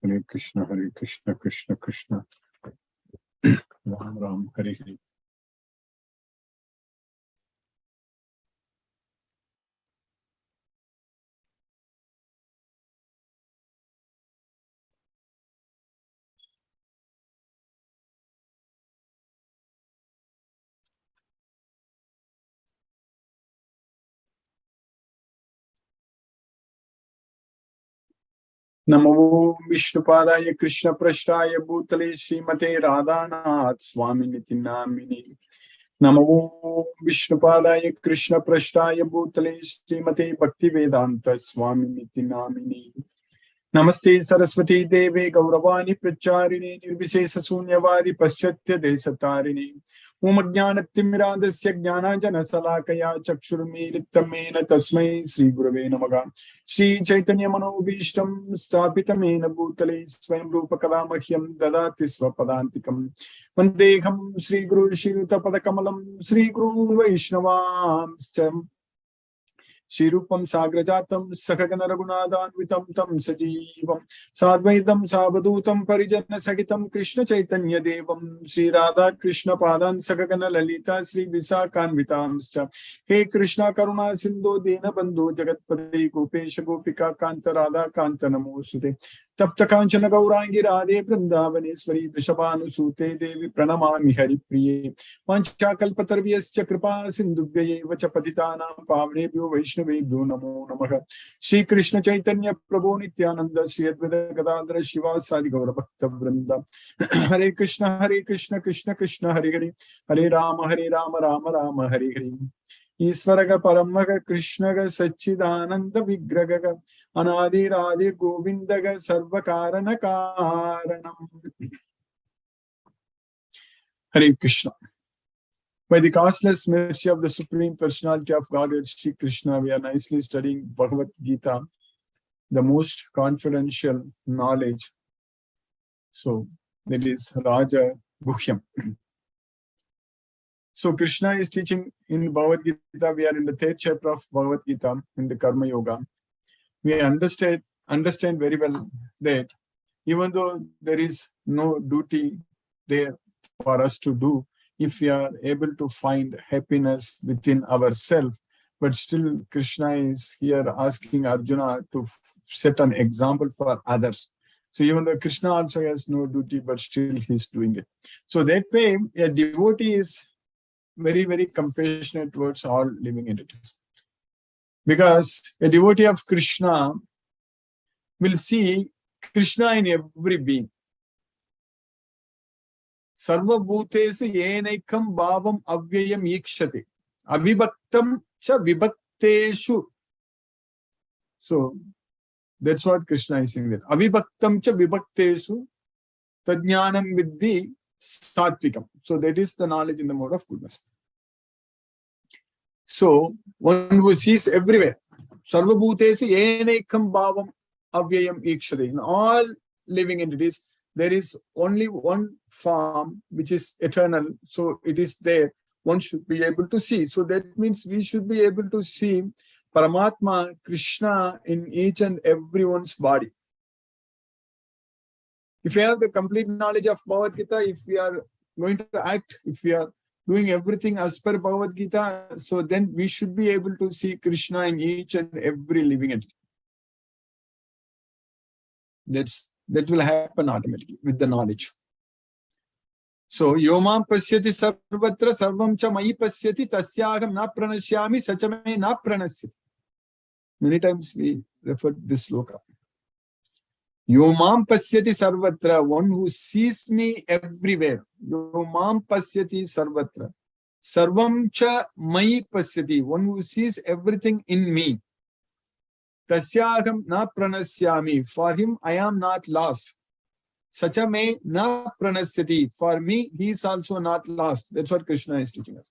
Hare Krishna, Krishna Krishna, Ram Ram, Hare Hare. Namo Vishnupadaya Krishna Prashtaya Bhutale Srimate Radhanath Swami Niti Namini. Namo Vishnupadaya Krishna Prashtaya Bhutale Srimate Bhaktivedanta Swami Niti Namini. Namaste Saraswati Deve Gauravani Pracharini Nirvisesa Sunyavadi Paschatya Desatarini. Umajnanatimirandasya Jnanajana Salakaya Chakshurmilitamena Tasmai Sri Gurave Namaha. Sri Chaitanya Manobhishtam Stapitamena Bhutale Swayam Rupa Kadamahyam Dadati Swapadantikam. Vandeham Sri Guru Shirita Padakamalam Sri Guru Vaishnavam Shirupam Sagrajatam Sakagana Raghunathanvitam Tam Sajeevam Sadvaitam Savadutam Parijana Sagitam Krishna Chaitanya Devam Sri Radha Krishna Padan Sakagana Lalita Sri Visakanvitamscha. He Krishna Karuna Sindhu Dena Bandhu Jagatpade Gopesha Gopika Kanta Radha Kanta Namosute Tapta Kanchana Gaurangi Radhe Vrindavaneshwari Vrishabhanu Sute Devi Pranamami Hari Priye Vancha Kalpatarvyascha Kripa Sindhubhyaye Vacha Patitanam Pavnebhyo Vaishnavebhyo Namo Namaha. Shri Krishna Chaitanya Prabhu Nityananda Shri Advaita Gadadhara Shiva Sadi Gaura Bhakta Vrinda. Hare Krishna Krishna Krishna Hare Hare Hare Rama Rama Rama Hare Hare. Isvaraga Paramaga Krishnaga Sachidananda Vigraga Anadi Radhi Govindaga Sarvakarana Karanam. Hare Krishna. By the causeless mercy of the Supreme Personality of Godhead, Shri Krishna, we are nicely studying Bhagavad Gita, the most confidential knowledge. So, that is Raja Guhyam. So, Krishna is teaching in Bhagavad Gita. We are in the 3rd chapter of Bhagavad Gita in the Karma Yoga. We understand very well that even though there is no duty there for us to do, if we are able to find happiness within ourselves, but still Krishna is here asking Arjuna to set an example for others. So even though Krishna also has no duty, but still he is doing it. So that way, a devotee is very, very compassionate towards all living entities. Because a devotee of Krishna will see Krishna in every being. Sarva bhuteshu yenaikam bhavam avyayam ikshate. Avibhaktam cha vibhakteshu. So that's what Krishna is saying there. Avibhaktam cha vibhakteshu tadjnanam viddhi satvikam. So that is the knowledge in the mode of goodness. So one who sees everywhere. Sarva bhuteshu yenaikam bhavam avyayam ikshate. In all living entities, there is only one form which is eternal. So it is there. One should be able to see. So that means we should be able to see Paramatma, Krishna in each and everyone's body. If we have the complete knowledge of Bhagavad Gita, if we are going to act, if we are doing everything as per Bhagavad Gita, so then we should be able to see Krishna in each and every living entity. That will happen automatically with the knowledge. So, Yomam pasyati sarvatra sarvam cha mai pasyati tasyaham na pranasyami sachame na pranasyati. Many times we refer this sloka. Yomam pasyati sarvatra, one who sees me everywhere. Yomam pasyati sarvatra. Sarvam cha mai pasyati, one who sees everything in me. Tasyaham na pranasyami, for him I am not lost. Sachame na pranasyati, for me he is also not lost. That's what Krishna is teaching us.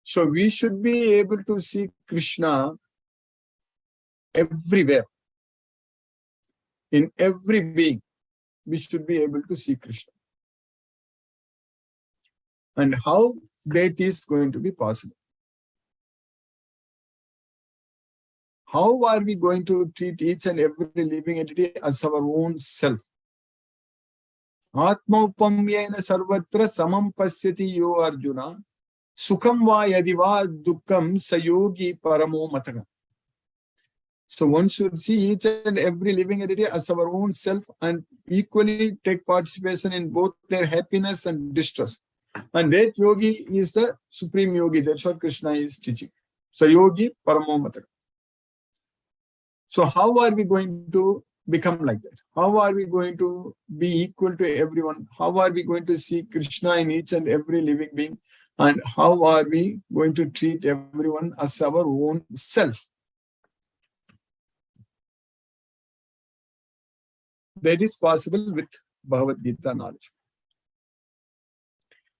So we should be able to see Krishna everywhere. In every being, we should be able to see Krishna. And how that is going to be possible? how are we going to treat each and every living entity as our own self? Atmaupamyena sarvatra samam pasyati yo Arjuna. Sukham va yadiva dukkam sayogi paramo mataka. So one should see each and every living entity as our own self and equally take participation in both their happiness and distress. And that yogi is the supreme yogi. That's what Krishna is teaching. Sayogi paramo mataka. So how are we going to become like that? How are we going to be equal to everyone? How are we going to see Krishna in each and every living being? And how are we going to treat everyone as our own self? That is possible with Bhagavad Gita knowledge.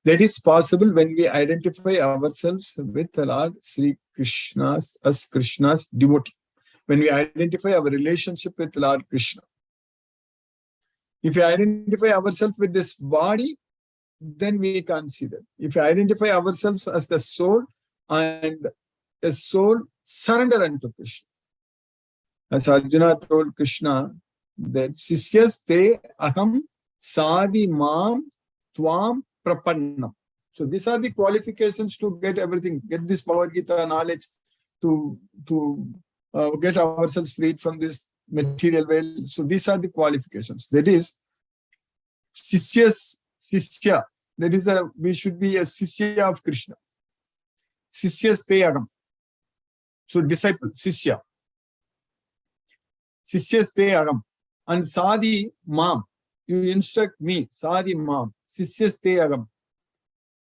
That is possible when we identify ourselves with the Lord Sri Krishna as Krishna's devotee. When we identify our relationship with Lord Krishna. If we identify ourselves with this body, then we can't see that. If we identify ourselves as the soul, and the soul surrender unto Krishna. As Arjuna told Krishna, that Sisyas te aham sadi mam tvam prapannam. So these are the qualifications to get everything, get this Bhagavad Gita knowledge, to get ourselves freed from this material world. So these are the qualifications. That is, Sishya. That is, we should be a Sishya of Krishna. Sisyas te agam. So disciple, Sishya. Sisyas te agam. And Sadi mam. You instruct me, Sadi mam. Sisyas te agam.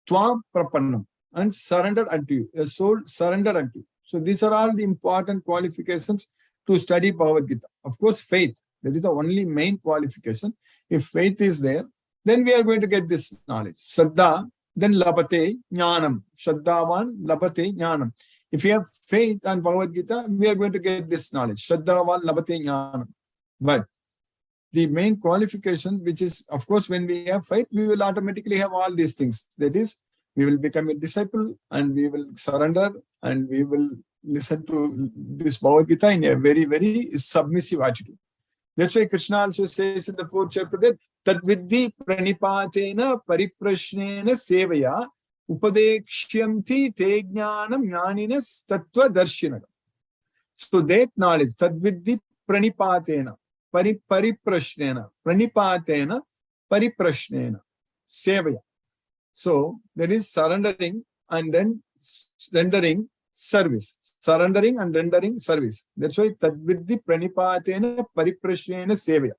Tvam prapannam. And surrender unto you. A soul surrender unto you. So these are all the important qualifications to study Bhagavad Gita. Of course, faith. That is the only main qualification. If faith is there, then we are going to get this knowledge. Shraddha, then labate jnanam. Shraddhavan labate jnanam. If we have faith on Bhagavad Gita, we are going to get this knowledge. Shraddhavan labate jnanam. But the main qualification, which is, of course, when we have faith, we will automatically have all these things. That is, we will become a disciple and we will surrender and we will listen to this Bhagavad Gita in a very, very submissive attitude. That's why Krishna also says in the 4th chapter that Tadvidhi pranipatena pariprashnena sevaya upadekshyamti te jnanam jnaninas tattva darshinagam. So that knowledge, Tadvidhi pranipatena pariprashnena pranipatena pariprashnena sevaya. So that is surrendering and then rendering service. Surrendering and rendering service. That's why Tadvidhi pranipatena pariprashnena sevaya.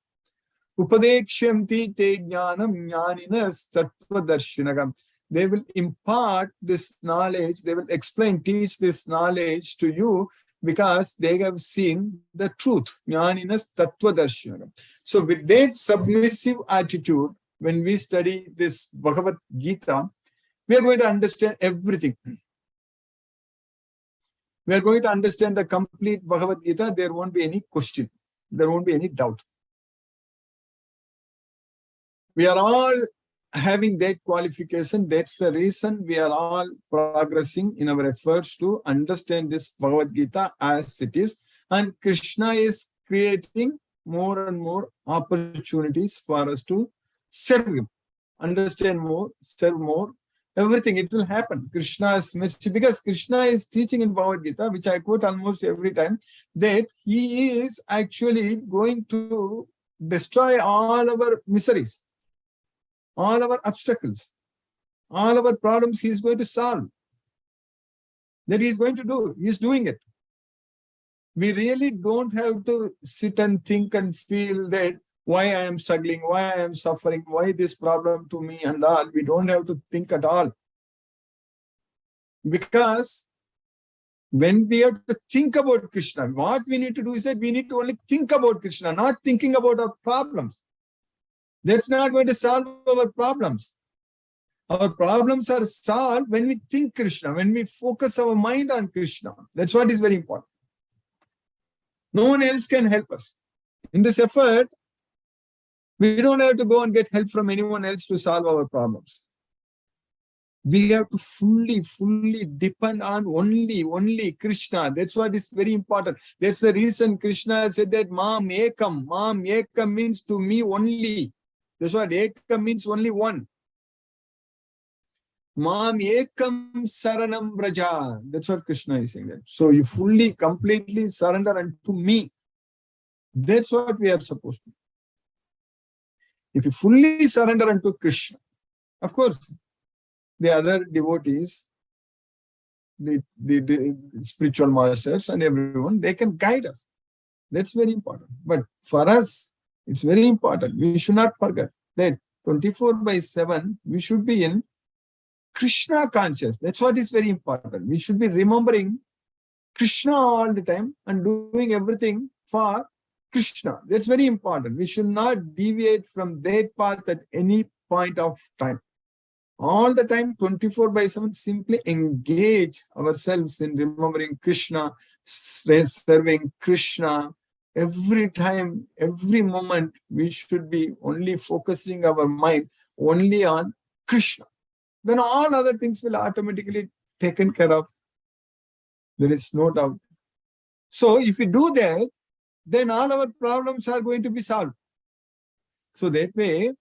Upadekshyamti te jnanam jnaninas tattva darshinagam. They will impart this knowledge, they will explain, teach this knowledge to you because they have seen the truth. Jnaninas tattva darshinagam. So with that submissive attitude, when we study this Bhagavad Gita, we are going to understand everything. We are going to understand the complete Bhagavad Gita. There won't be any question. There won't be any doubt. We are all having that qualification. That's the reason we are all progressing in our efforts to understand this Bhagavad Gita as it is. And Krishna is creating more and more opportunities for us to serve him, understand more, serve more, everything. It will happen. Krishna's message, because Krishna is teaching in Bhagavad Gita, which I quote almost every time, that he is actually going to destroy all our miseries, all our obstacles, all our problems he is going to solve. That he is going to do. He is doing it. We really don't have to sit and think and feel that why I am struggling, why I am suffering, why this problem to me and all. We don't have to think at all. Because when we have to think about Krishna, what we need to do is that we need to only think about Krishna, not thinking about our problems. That's not going to solve our problems. Our problems are solved when we think Krishna, when we focus our mind on Krishna. That's what is very important. No one else can help us. In this effort, we don't have to go and get help from anyone else to solve our problems. We have to fully depend on only Krishna. That's what is very important. That's the reason Krishna said that Mam Ekam means to me only. That's what Ekam means, only one. Mam Ekam Saranam Vraja. That's what Krishna is saying. That. So you fully, completely surrender unto me. That's what we are supposed to do. If you fully surrender unto Krishna, of course, the other devotees, the spiritual masters and everyone, they can guide us. That's very important. But for us, it's very important. We should not forget that 24/7, we should be in Krishna conscious. That's what is very important. We should be remembering Krishna all the time and doing everything for Krishna. That's very important. We should not deviate from that path at any point of time. All the time, 24/7, simply engage ourselves in remembering Krishna, serving Krishna. Every time, every moment, we should be only focusing our mind only on Krishna. Then all other things will automatically taken care of. There is no doubt. So if we do that, then all our problems are going to be solved. So that way,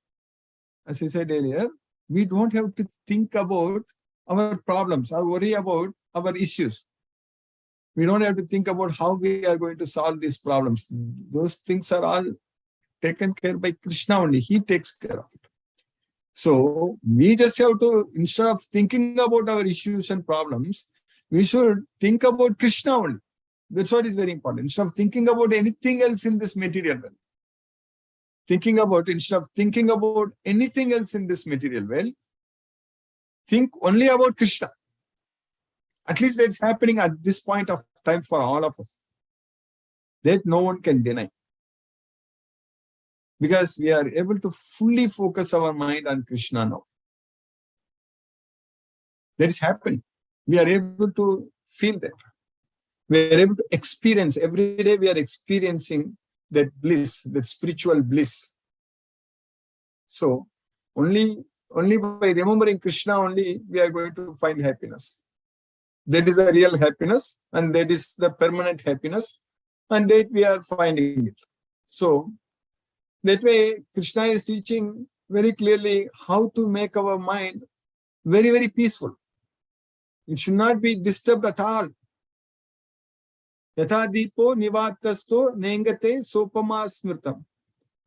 as I said earlier, we don't have to think about our problems or worry about our issues. We don't have to think about how we are going to solve these problems. Those things are all taken care by Krishna only. He takes care of it. So we just have to, instead of thinking about our issues and problems, we should think about Krishna only. That's what is very important. Instead of thinking about anything else in this material world. Instead of thinking about anything else in this material world, think only about Krishna. At least that's happening at this point of time for all of us. That no one can deny. Because we are able to fully focus our mind on Krishna now. That is happening. We are able to feel that. We are able to experience, every day we are experiencing that bliss, that spiritual bliss. So only by remembering Krishna only we are going to find happiness. That is the real happiness, and that is the permanent happiness, and that we are finding it. So that way Krishna is teaching very clearly how to make our mind very, very peaceful. It should not be disturbed at all. Yatha dipo nivatasto nengate sopama smritam.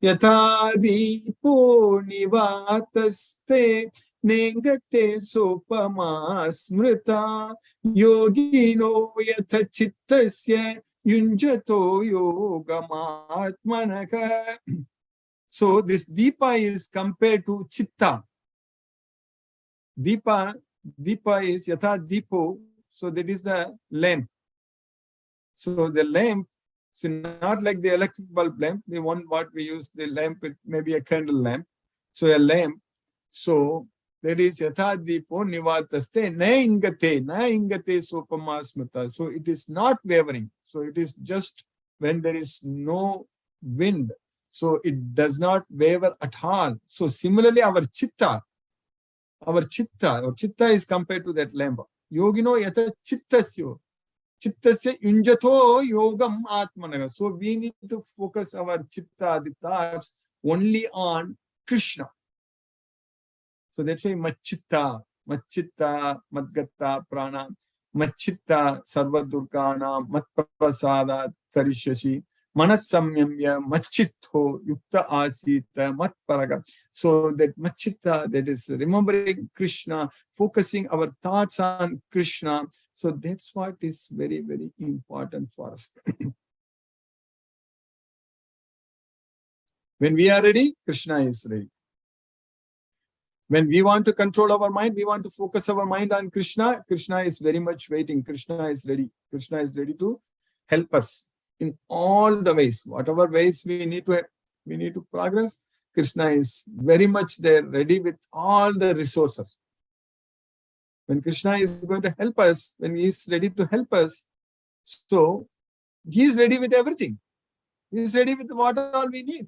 Yatha dipo nivataste nengate sopama smrita. Yogino yatha chittasya yunjato yogamatmanaka. So this Deepa is compared to Chitta. Deepa is Yatha Deepo. So that is the lamp. So the lamp, so not like the electric bulb lamp, the one what we use, the lamp, it may be a candle lamp. So a lamp. So that is Yatha Deepo Nivataste na ingate sopama smrita. So it is not wavering. So it is just when there is no wind. So it does not waver at all. So similarly, our chitta is compared to that lamp. Yogino yata chittasya yunjato yogam atmanaga. So we need to focus our chitta, the thoughts, only on Krishna. So that's why machitta, madgatta prana, machitta sarvadurgana, matprasada karishashi. Manasamyamya machitho yukta asita matparaga. So that machitta, that is remembering Krishna, focusing our thoughts on Krishna. So that's what is very, very important for us. When we are ready, Krishna is ready. When we want to control our mind, we want to focus our mind on Krishna, Krishna is very much waiting. Krishna is ready. Krishna is ready to help us in all the ways. Whatever ways we need to progress, Krishna is very much there, ready with all the resources. When Krishna is going to help us, when he is ready to help us, so he is ready with everything. He is ready with what all we need.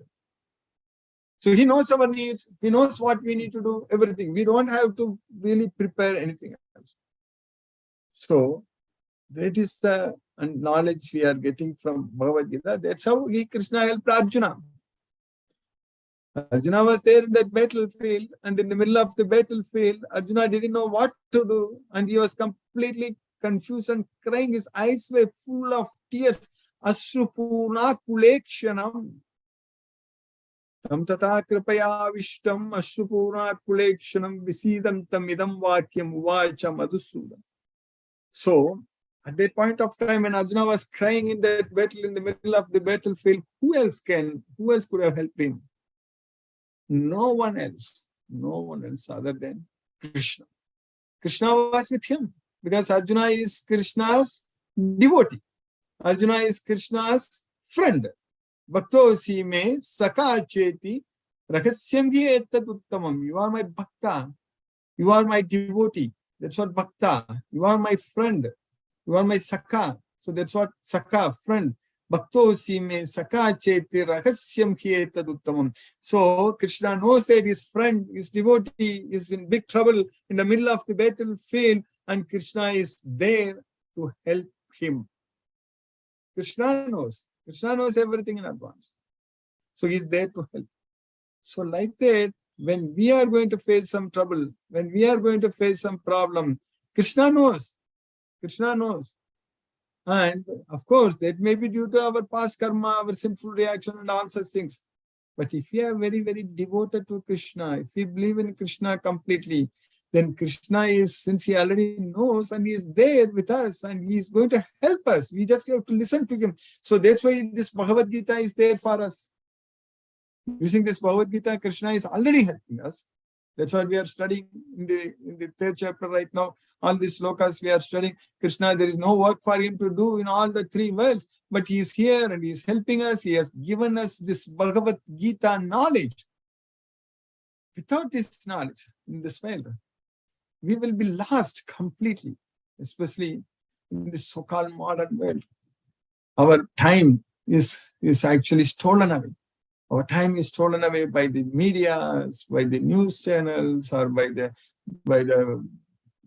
So he knows our needs. He knows what we need to do, everything. We don't have to really prepare anything else. So that is the knowledge we are getting from Bhagavad Gita. That's how Krishna helped Arjuna. Arjuna was there in that battlefield, and in the middle of the battlefield, Arjuna didn't know what to do, and he was completely confused and crying. His eyes were full of tears. Ashrupurna kulekshanam. Tam tata kripaya vishtam ashrupurna kulekshanam visidantam idam vakyam uvacha madhusudan. So, at that point of time when Arjuna was crying in that battle, in the middle of the battlefield, who else could have helped him? No one else other than Krishna. Krishna was with him because Arjuna is Krishna's devotee. Arjuna is Krishna's friend. Bhakto si me saka cheti rakasyam hi etad uttamam. You are my bhakta. You are my devotee. That's what bhakta. You are my friend. You are my saka. So that's what saka, friend. Bhakto si me saka cheti rakasyam hi etad uttamam. So Krishna knows that his friend, his devotee is in big trouble in the middle of the battlefield, and Krishna is there to help him. Krishna knows everything in advance. So he's there to help. So like that, when we are going to face some trouble, when we are going to face some problem, Krishna knows. And of course, that may be due to our past karma, our sinful reaction and all such things. But if we are very, very devoted to Krishna, if we believe in Krishna completely, then Krishna is, since he already knows and he is there with us and he is going to help us, we just have to listen to him. So that's why this Bhagavad Gita is there for us. Using this Bhagavad Gita, Krishna is already helping us. That's what we are studying in the third chapter right now. All these slokas we are studying. Krishna, there is no work for him to do in all the three worlds, but he is here and he is helping us. He has given us this Bhagavad Gita knowledge. Without this knowledge in this world, we will be lost completely, especially in this so-called modern world. Our time is actually stolen away. Our time is stolen away by the media, by the news channels, or by the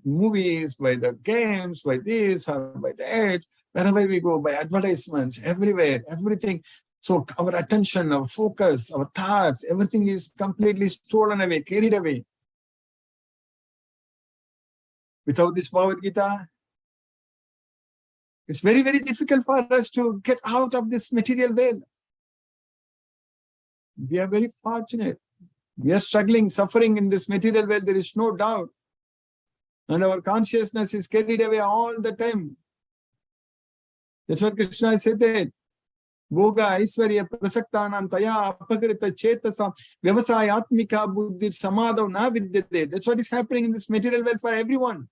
movies, by the games, by this or by that. Wherever we go, by advertisements, everywhere, everything. So our attention, our focus, our thoughts, everything is completely stolen away, carried away. Without this Bhagavad Gita, it's very, very difficult for us to get out of this material world. We are very fortunate. We are struggling, suffering in this material world, there is no doubt. And our consciousness is carried away all the time. That's what Krishna said that. Bhoga Aisvarya Prasaktanam Taya Apakrita Chetasa Vyavasayatmika Buddhir Samadhav Na Vidyate. That's what is happening in this material world for everyone.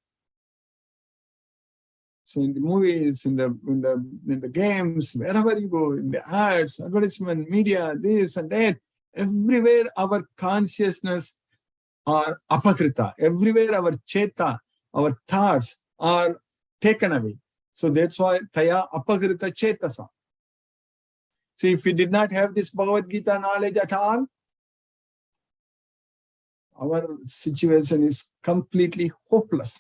So in the movies, in the games, wherever you go, in the arts, advertisement, media, this and that, everywhere our consciousness are apakrita. Everywhere our cheta, our thoughts are taken away. So that's why Taya Apakrita Chetasa. So if we did not have this Bhagavad Gita knowledge at all, our situation is completely hopeless,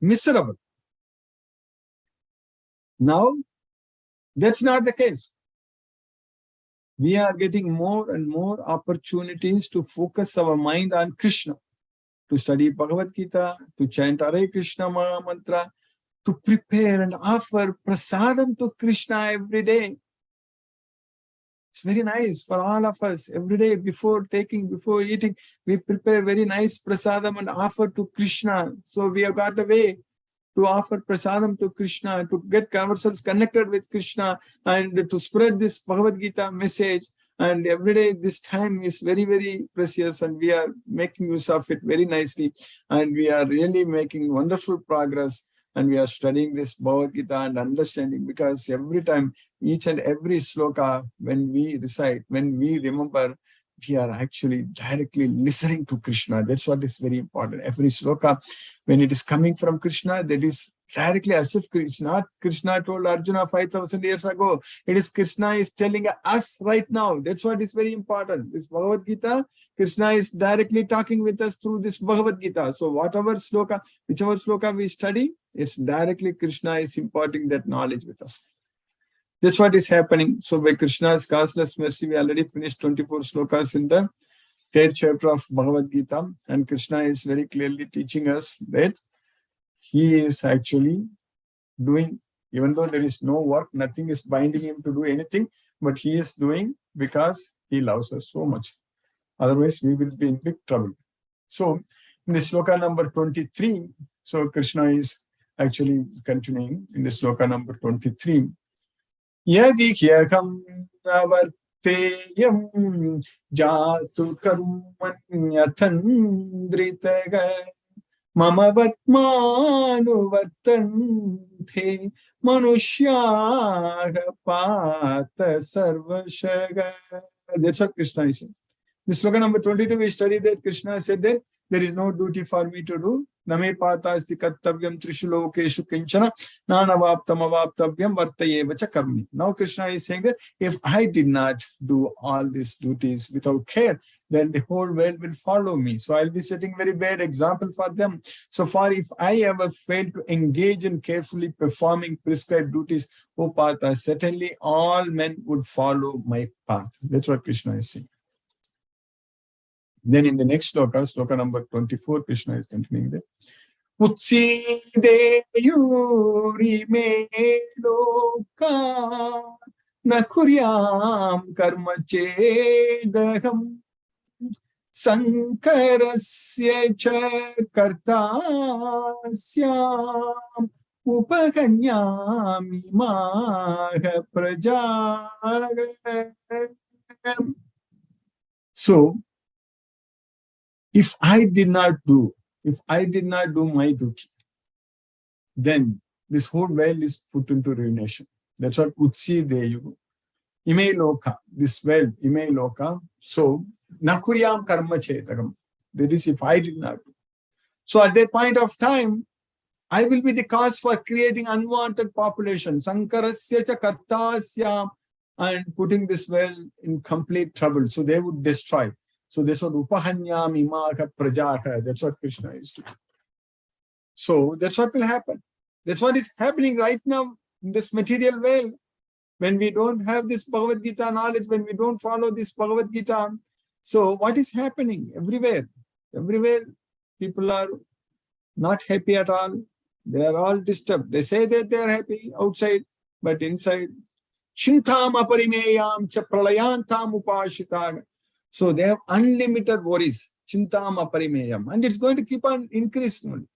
miserable. Now, that's not the case. We are getting more and more opportunities to focus our mind on Krishna, to study Bhagavad Gita, to chant Hare Krishna Maha Mantra, to prepare and offer prasadam to Krishna every day. It's very nice for all of us. Every day before eating, we prepare very nice prasadam and offer to Krishna. So we have got a way to offer prasadam to Krishna, to get ourselves connected with Krishna and to spread this Bhagavad Gita message. And every day this time is very, very precious and we are making use of it very nicely. And we are really making wonderful progress. And we are studying this Bhagavad Gita and understanding, because every time, each and every sloka, when we recite, when we remember, we are actually directly listening to Krishna. That's what is very important. Every sloka, when it is coming from Krishna, that is Directly, as if Krishna told Arjuna 5,000 years ago. It is Krishna is telling us right now. That's what is very important. This Bhagavad Gita, Krishna is directly talking with us through this Bhagavad Gita. So whichever sloka we study, it's directly Krishna is imparting that knowledge with us. That's what is happening. So by Krishna's causeless mercy, we already finished 24 slokas in the 3rd chapter of Bhagavad Gita. And Krishna is very clearly teaching us that he is actually doing, even though there is no work, nothing is binding him to do anything, but he is doing because he loves us so much. Otherwise, we will be in big trouble. So, in the sloka number 23, so Krishna is actually continuing in the sloka number 23. Yadi hyakam navarteyam jatu karmanyathandritaga Mama vatmanu vartante manushyaha pata sarvashaga. That's what Krishna is saying. The slogan number 22, we studied that Krishna said that there is no duty for me to do. Name pata asti kartavyam trishulokeshu kinchana nanavaptam avaptavyam vartayevacha karmi. Now Krishna is saying that if I did not do all these duties without care, then the whole world will follow me. So I'll be setting very bad example for them. So far, if I ever fail to engage in carefully performing prescribed duties, O Pata, certainly all men would follow my path. That's what Krishna is saying. Then in the next sloka, sloka number 24, Krishna is continuing there. Utside yuri me loka na kuryam karma chedaham sankarasya cha kartasyam upahanyami maha prajagam. So, if I did not do my duty, then this whole world is put into ruination. That's what Utsi Deyu. Ime Loka, this world, Ime Loka. So, Nakuryam Karma Chetagam. That is, if I did not do. So, at that point of time, I will be the cause for creating unwanted population. Sankarasya cha kartasya, and putting this world in complete trouble. So, they would destroy. So that's what upahanyami maha prajaha. That's what Krishna is doing. So that's what will happen. That's what is happening right now in this material world. When we don't have this Bhagavad Gita knowledge, when we don't follow this Bhagavad Gita, so what is happening everywhere? Everywhere people are not happy at all. They are all disturbed. They say that they are happy outside, but inside, chintam aparimeyam cha pralayantam upashitag. So they have unlimited worries, chintam aparimeyam, and it's going to keep on increasing.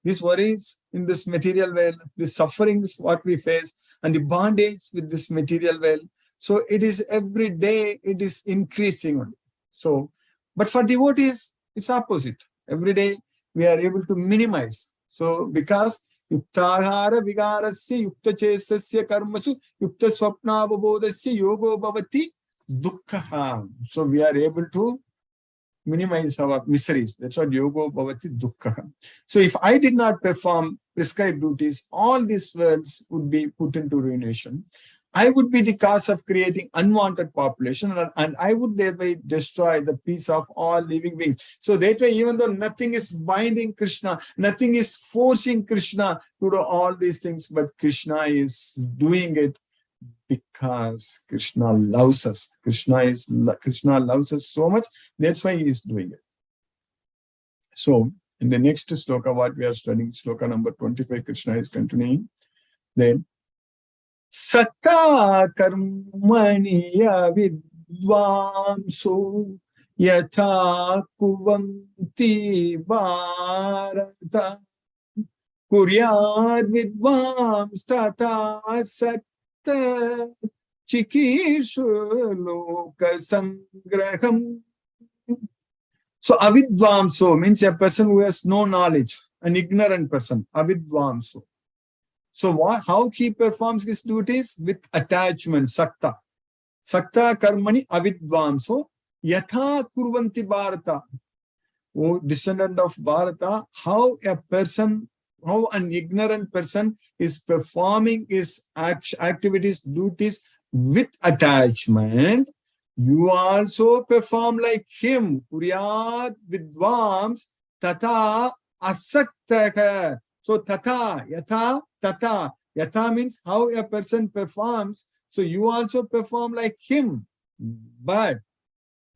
These worries in this material world, the sufferings what we face, and the bondage with this material world. So it is every day it is increasing. So, but for devotees, it's opposite. Every day we are able to minimize. So because yuktahara vigarasya yukta chestasya karmasu yukta swapnavabodasya yogo bhavati dukkha. So we are able to minimize our miseries. That's what yogo bhavati dukkha. So if I did not perform prescribed duties, all these worlds would be put into ruination. I would be the cause of creating unwanted population, and I would thereby destroy the peace of all living beings. So that way, even though nothing is binding Krishna, nothing is forcing Krishna to do all these things, but Krishna is doing it because Krishna loves us. Krishna loves us so much. That's why he is doing it. So in the next sloka, what we are studying, sloka number 25, Krishna is continuing. Then Sakta karmani vidvamso yatha kuvanti bharata kuryad vidvams tata sakta chikishu loka sangraham. So avidvamso means a person who has no knowledge, an ignorant person, avidvamso. So how he performs his duties? With attachment, sakta. Sakta karmani avidvamso yatha kurvanti bharata. Oh, descendant of Bharata, how a person how an ignorant person is performing his activities, duties with attachment, you also perform like him. Kuryat vidvams tata asaktaka. So tata, yatha, tata. Yatha means how a person performs. So you also perform like him. But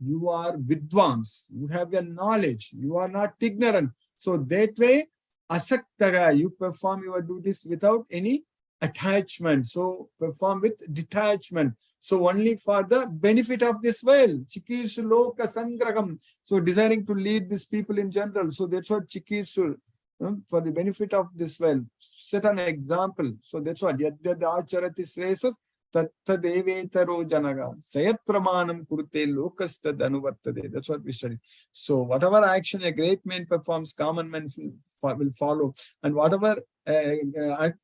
you are vidvams. You have your knowledge. You are not ignorant. So that way, asaktaga, you perform your duties without any attachment. So perform with detachment. So only for the benefit of this world. Chikishu loka sangragam. So desiring to lead these people in general. So that's what chikishu, for the benefit of this world. Set an example. So that's what yadyad acharati sresas tattadevetaro janaga sayat pramanam kurte lokastad anuvartade. That's what we study. So whatever action a great man performs, common men will follow. And whatever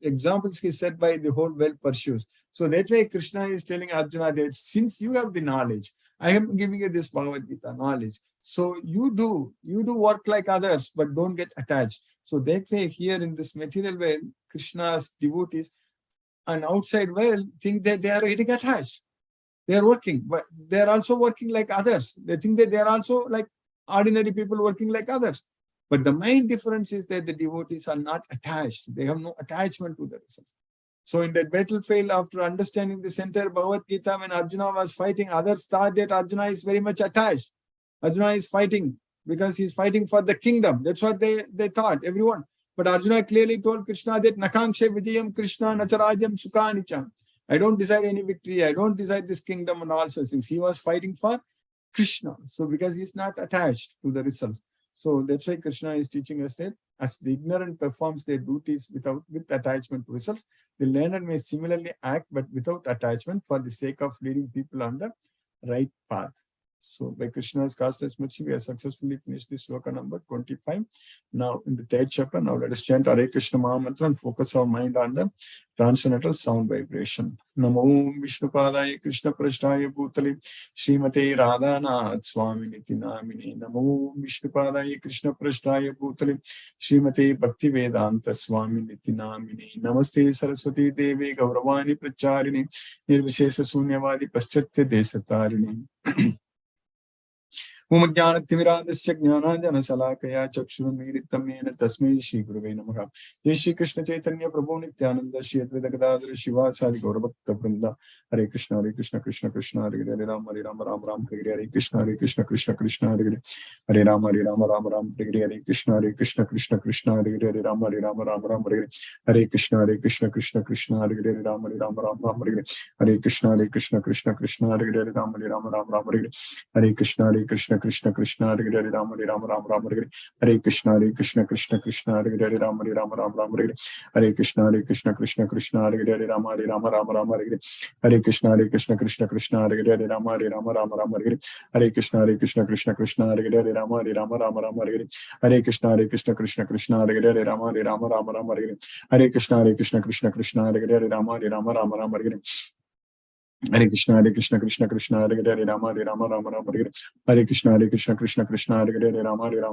examples he set by, the whole world pursues. So that way Krishna is telling Arjuna that since you have the knowledge, I am giving you this Bhagavad Gita knowledge. So you do work like others, but don't get attached. So that way here in this material world, Krishna's devotees and outside world think that they are getting attached. They are working, but they are also working like others. They think that they are also like ordinary people working like others. But the main difference is that the devotees are not attached. They have no attachment to the results. So in that battlefield, after understanding this entire Bhagavad Gita, when Arjuna was fighting, others thought that Arjuna is very much attached. Arjuna is fighting because he's fighting for the kingdom. That's what they thought, everyone. But Arjuna clearly told Krishna that Nakankshe Vidiyam Krishna Nacharajam Sukhanicham. I don't desire any victory. I don't desire this kingdom and all such things. He was fighting for Krishna. So because he's not attached to the results. So that's why Krishna is teaching us that as the ignorant performs their duties with attachment to results, the learned may similarly act but without attachment for the sake of leading people on the right path. So by Krishna's causeless mercy, we have successfully finished this sloka number 25. Now in the third chapter, now let us chant Hare Krishna Mahamantra and focus our mind on the transcendental sound vibration. Namo Vishnupadaya Krishna Prashtaya Bhutale Srimate Radhanath Swami Niti Namine. Namo Vishnupadaya Krishna Prashtaya Bhutale Srimate Bhaktivedanta Swami Niti Namine. Namaste Saraswati Devi Gauravani Pracharini Nirvishesa Sunyavadi Paschatya Desatarini. Umajnanatimirandasya jnananjana salakaya chakshurunmilitam yena tasmai Shri Gurave Namaha. Jai Shri Krishna Chaitanya Prabhu Nityananda Shri Advaita Gadadhara Shivasadi Gaurabhakta Vrinda. Hare Krishna Krishna Krishna Hare Hare Rama Rama Ram Hare Hare Krishna Krishna Krishna Hare Hare Hare Rama Ram Hare Hare Krishna Krishna Krishna Hare Hare Rama Ram Hare Hare Krishna Krishna Hare Hare Rama Ram Hare Hare Hare Krishna Krishna Hare Hare Rama Ram Hare Hare Hare Krishna Krishna Hare Hare Rama Ram Hare Hare Krishna Krishna Hare Hare Rama Ram Hare Hare Krishna Krishna Hare Hare Rama Ram Hare Hare Hare Krishna Krishna Hare Hare Rama Ram Hare Hare Hare Krishna Krishna Hare Hare Rama Ram Hare Hare Hare Krishna Krishna Hare Hare Rama Ram Hare Hare Hare Krishna Krishna Hare Hare Rama Ram Hare Hare Hare Krishna Krishna Hare Hare Rama Hare Hare Krishna Krishna Hare Hare Rama Hare Hare Hare Krishna Krishna Hare Hare Rama Hare Hare Hare Krishna Krishna Hare Hare Rama Hare Hare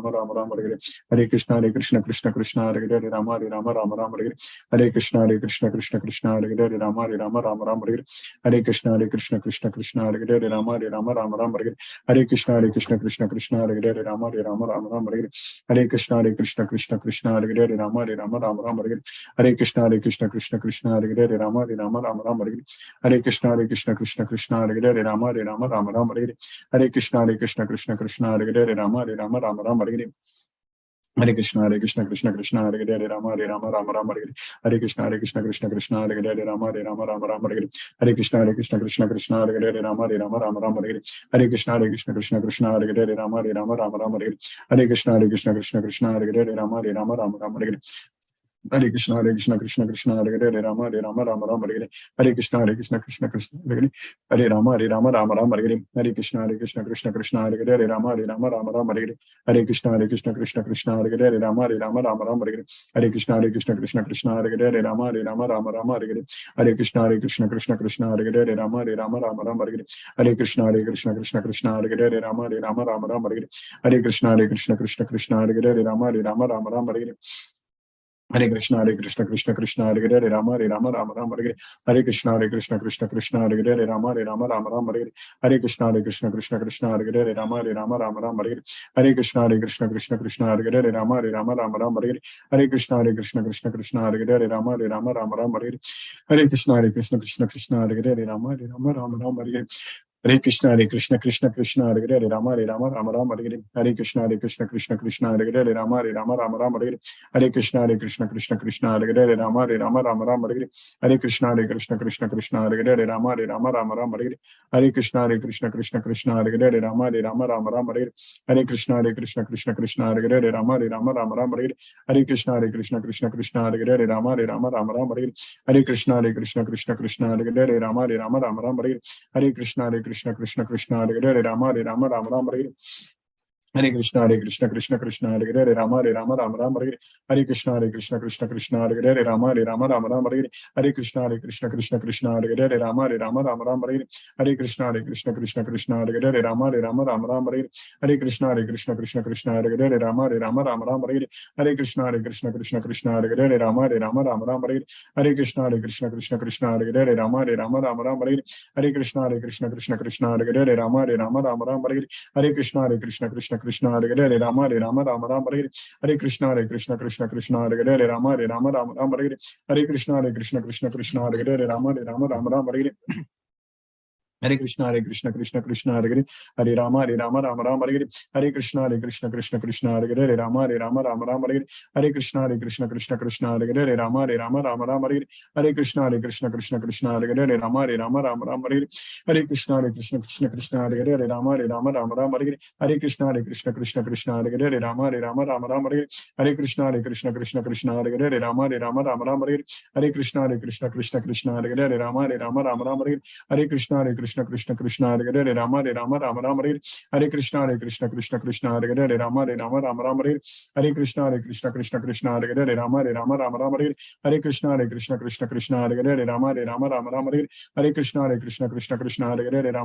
Hare Krishna Krishna Hare Hare Rama Hare Hare Hare Krishna Krishna Hare Hare Rama Hare Hare Hare Krishna Krishna Hare Hare Rama Hare Hare Hare Krishna Krishna Hare Hare Rama Hare Hare Hare Krishna Krishna Hare Hare Rama Hare Hare Hare Krishna Krishna Hare Hare Rama Hare Hare Hare Krishna Krishna Hare Hare Rama Hare Hare Hare Krishna Krishna Hare Hare Rama Hare Hare Hare Krishna Krishna Hare Hare Rama Hare Hare Hare Krishna Krishna Hare Hare Rama Hare Hare Hare Krishna Krishna Hare Hare Rama Hare Hare Hare Krishna Krishna Hare Hare Rama Hare Hare Hare Krishna Krishna Hare Hare Rama Hare Hare Hare Krishna Krishna Hare Hare Rama Hare Hare Hare Krishna Krishna Hare Hare Rama Hare Hare Hare Krishna Krishna Hare Hare Rama Hare Hare Hare Krishna Krishna Hare Hare Rama Hare Hare Hare Krishna Krishna Hare Hare Rama Hare Hare Hare Krishna Krishna Hare Hare Rama Hare Hare Hare Krishna Krishna Krishna Hare Hare Hare Rama Rama Rama Hare Hare Krishna Krishna Krishna Hare Hare Hare Rama Rama Rama Hare Krishna Krishna Krishna Hare Hare Rama Rama Rama Hare Krishna Krishna Krishna Hare Hare Rama Rama Rama Hare Krishna Krishna Krishna Hare Hare Rama Rama Rama Hare Krishna Krishna Krishna Hare Hare Rama Rama Hare Krishna Krishna Hare Hare Rama Rama Hare Krishna Krishna Krishna Hare Hare Rama Rama Hare Krishna Krishna Krishna Hare Hare Rama Hare Krishna Krishna Krishna Hare Hare Rama Hare Krishna Krishna Krishna Hare Hare Rama Hare Krishna Krishna Krishna Hare Hare Rama Hare Krishna Krishna Krishna Hare Hare Rama Hare Krishna Krishna Krishna Hare Hare Rama Hare Krishna Krishna Krishna Hare Hare Rama Hare Krishna Krishna Hare Hare Rama Hare Krishna Krishna Krishna Hare Hare Rama Hare Krishna Krishna Krishna Hare Hare Rama Hare Krishna Krishna Krishna Hare Hare Rama Hare Krishna Krishna Krishna Hare Hare Rama Hare Krishna Krishna Krishna Hare Hare Rama Hare Krishna Krishna Krishna Hare Hare Rama Hare Krishna Krishna Krishna Hare Hare Rama Hare Krishna Krishna Krishna Hare Hare Rama Hare Krishna Krishna Krishna Hare Hare Rama Hare Krishna Krishna Krishna Hare Hare Rama Hare Krishna Krishna Krishna Hare Hare Rama Hare Krishna Krishna Krishna Hare Hare Rama Hare Krishna Krishna Krishna Hare Hare Rama Hare Krishna Krishna Krishna Hare Hare Rama Hare Krishna Krishna Krishna Hare Hare Rama Hare Krishna Krishna Krishna Hare Hare Rama Hare Krishna Krishna Krishna Hare Hare Rama Hare Krishna Krishna Krishna Hare Hare Rama Hare Krishna Krishna Krishna Hare Hare Rama Hare Krishna Krishna Krishna Hare Hare Rama Hare Krishna Krishna Krishna Hare Hare Rama Hare Krishna Krishna Krishna Hare Hare Rama Hare Krishna Krishna Krishna Hare Hare Rama Hare Krishna Krishna Krishna Hare Hare Rama Hare Krishna Krishna Krishna Hare Hare Rama Hare Krishna Krishna Krishna Hare Hare Rama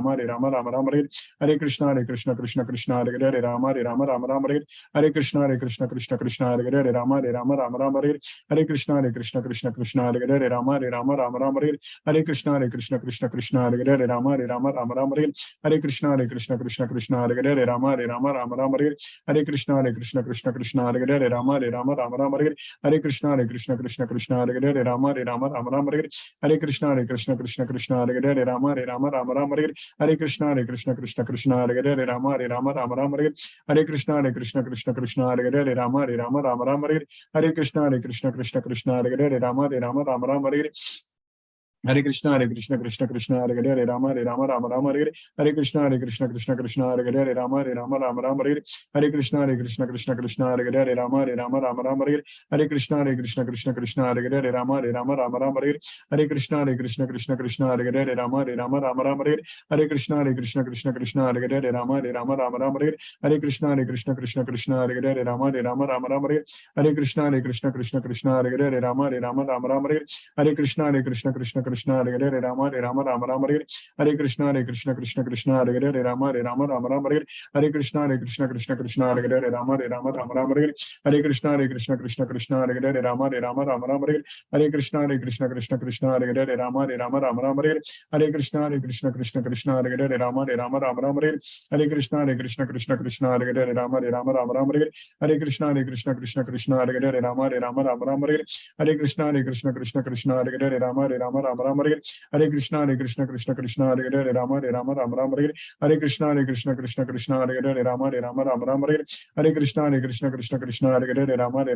Hare Krishna Krishna Krishna Hare Hare Rama Hare Krishna Krishna Krishna Hare Hare Rama Hare Krishna Krishna Krishna Hare Hare Rama Hare Krishna Krishna Krishna Hare Hare Rama Hare Krishna Krishna Krishna Hare Hare Rama Hare Krishna Krishna Krishna Hare Hare Rama Hare Krishna Krishna Krishna Hare Hare Rama Hare Krishna Krishna Krishna Hare Hare Rama Hare Krishna Krishna Hare Hare Rama Hare Krishna Krishna Krishna Hare Hare Rama Hare Krishna Krishna Krishna Hare Hare Rama Hare Krishna Krishna Krishna Hare Hare Rama Hare Krishna Krishna Krishna Hare Hare Rama Hare Krishna Krishna Krishna Hare Hare Rama Hare Krishna Krishna Krishna Hare Hare Rama Hare Krishna Krishna Krishna Hare Hare Rama Hare Krishna Krishna Krishna Hare Hare Rama Hare Krishna Krishna Krishna Hare Hare Rama Hare Krishna Krishna Krishna Hare Hare Rama Hare Krishna Krishna Krishna Hare Hare Rama Hare Krishna Krishna Krishna Hare Hare Rama Hare Krishna Krishna Krishna Hare Hare Rama Hare Krishna Krishna Krishna Hare Hare Rama Hare Krishna Krishna Krishna Hare Hare Rama Hare Krishna Krishna Krishna Hare Hare Rama Hare Krishna Krishna Krishna Hare Hare Rama Hare Krishna Krishna Krishna Hare Hare Rama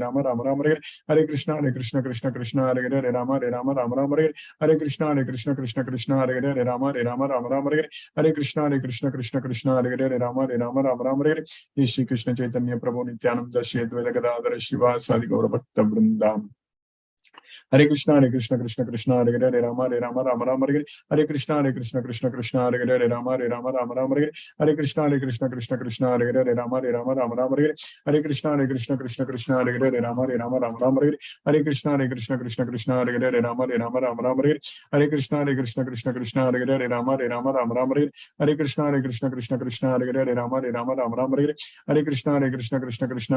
Hare Krishna Krishna Krishna Hare Hare Rama Hare Krishna Krishna Krishna Hare Hare Rama Hare Krishna Krishna Krishna Hare Hare Rama Hare Krishna Krishna Krishna Hare Hare Rama Shri Krishna Chaitanya Prabhu Nityananda Shri Advaita Gadadhara Shiva Sadi Gaura Bhakta Vrindam Hare Krishna Krishna Krishna Hare Hare Hare Rama Rama Rama Hare Hare Krishna Krishna Hare Hare Hare Rama Rama Rama Hare Krishna Krishna Hare Hare Hare Rama Rama Rama Hare Krishna Krishna Hare Hare Hare Rama Rama Rama Hare Krishna Krishna Hare Hare Rama Rama Rama Hare Krishna Krishna Hare Hare Rama Rama Rama Hare Krishna Krishna Hare Hare Rama Rama Rama Hare Krishna Krishna Hare Hare Rama Rama Rama Hare Krishna Krishna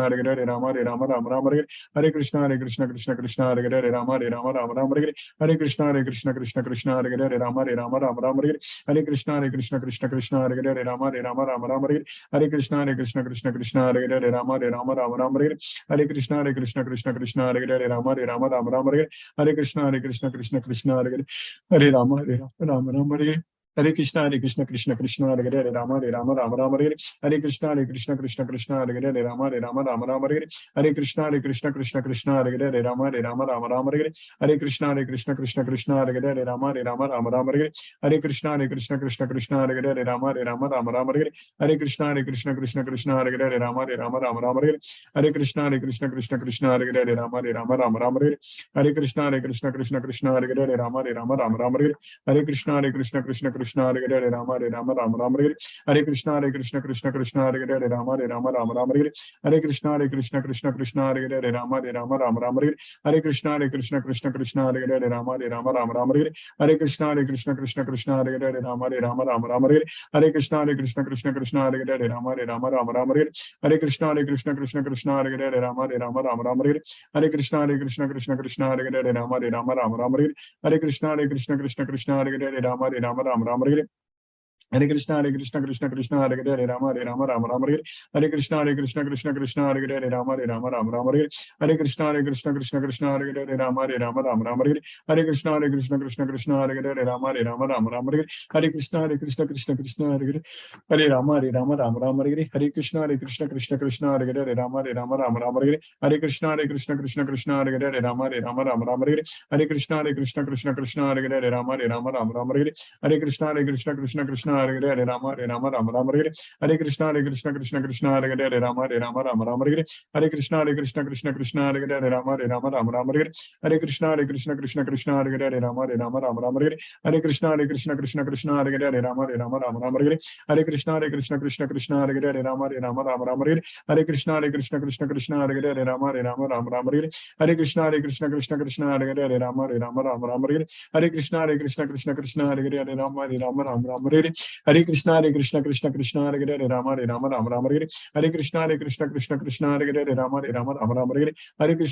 Hare Hare Rama Rama Rama Hare Krishna Krishna Hare Hare Rama Rama Rama Hare Krishna Krishna Hare Hare Rama Rama Rama Hare Krishna Krishna Hare Hare Rama Rama Rama Hare Krishna Krishna Hare Hare Rama Rama Rama Hare Krishna Krishna Hare Hare Rama Rama Hare Krishna Krishna Hare Hare Rama Rama Hare Krishna Krishna Hare Hare Rama Rama Hare Krishna Krishna Hare Hare Rama Rama Hare Krishna Krishna Hare Hare Rama Rama Hare Krishna Krishna Hare Hare Rama Rama Hare Krishna Krishna Hare Hare Rama Rama Hare Krishna Krishna Hare Hare Rama Rama Hare Krishna Krishna Hare Hare Rama Rama Hare Krishna Krishna Hare Hare Rama Rama Hare Krishna Krishna Hare Hare Rama Rama Hare Krishna Krishna Hare Hare Rama Rama Hare Krishna Krishna Hare Hare Rama Rama Hare Krishna Krishna Hare Hare Rama Rama Hare Krishna Krishna Hare Hare Rama Rama Hare Krishna Krishna Hare Hare Rama Rama Hare Krishna Krishna Hare Hare Rama Rama Hare Krishna Krishna Hare Hare Rama Rama Hare Krishna Krishna Hare Hare Rama Rama Hare Krishna Krishna Hare Hare Rama Rama Hare Krishna Krishna Hare Hare Rama Rama Hare Krishna Krishna Hare Hare Rama Rama Hare Krishna Krishna Hare Hare Hare Rama Rama Hare Krishna Krishna Hare Hare Rama Rama Hare Krishna Krishna Hare Hare Rama Rama Hare Krishna Krishna Hare Hare Rama Rama Hare Krishna Krishna Hare Hare Rama Rama Hare Krishna Krishna Hare Hare Rama Rama Hare Krishna Krishna Hare Hare Rama Rama Hare Krishna Krishna Hare Hare Rama Rama Hare Krishna Krishna Hare Hare Rama Rama Hare Krishna Krishna Hare Hare Rama Rama Hare Krishna Krishna Hare Hare Rama Rama Hare Krishna Krishna Hare Hare Rama Rama Hare Krishna Krishna Hare Hare Rama Rama Hare Krishna Krishna Hare Hare Rama Rama Hare Krishna Krishna Hare Hare Rama Rama Hare Krishna Krishna Hare Hare Rama Rama Hare Krishna Krishna Hare Hare Rama Rama Hare Krishna Krishna Hare Hare Rama Rama Hare Krishna Krishna Hare Hare Rama Rama Hare Krishna Krishna Hare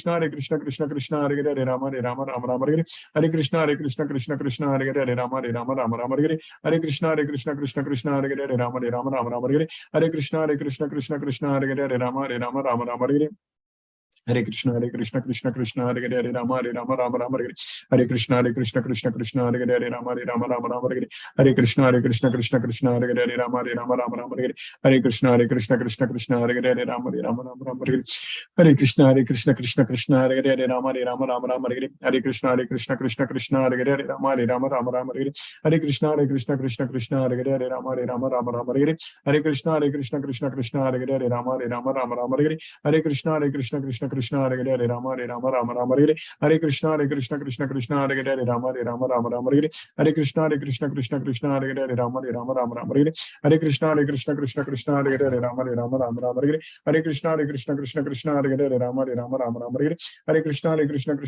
Hare Rama Rama Hare Krishna Krishna Hare Hare Rama Rama Hare Krishna Krishna Hare Hare Rama Rama Hare Krishna Krishna Hare Hare Rama Rama Hare Krishna Krishna Hare Hare Rama Rama Hare Krishna Krishna Hare Hare Rama Rama Hare Krishna Krishna Hare Hare Rama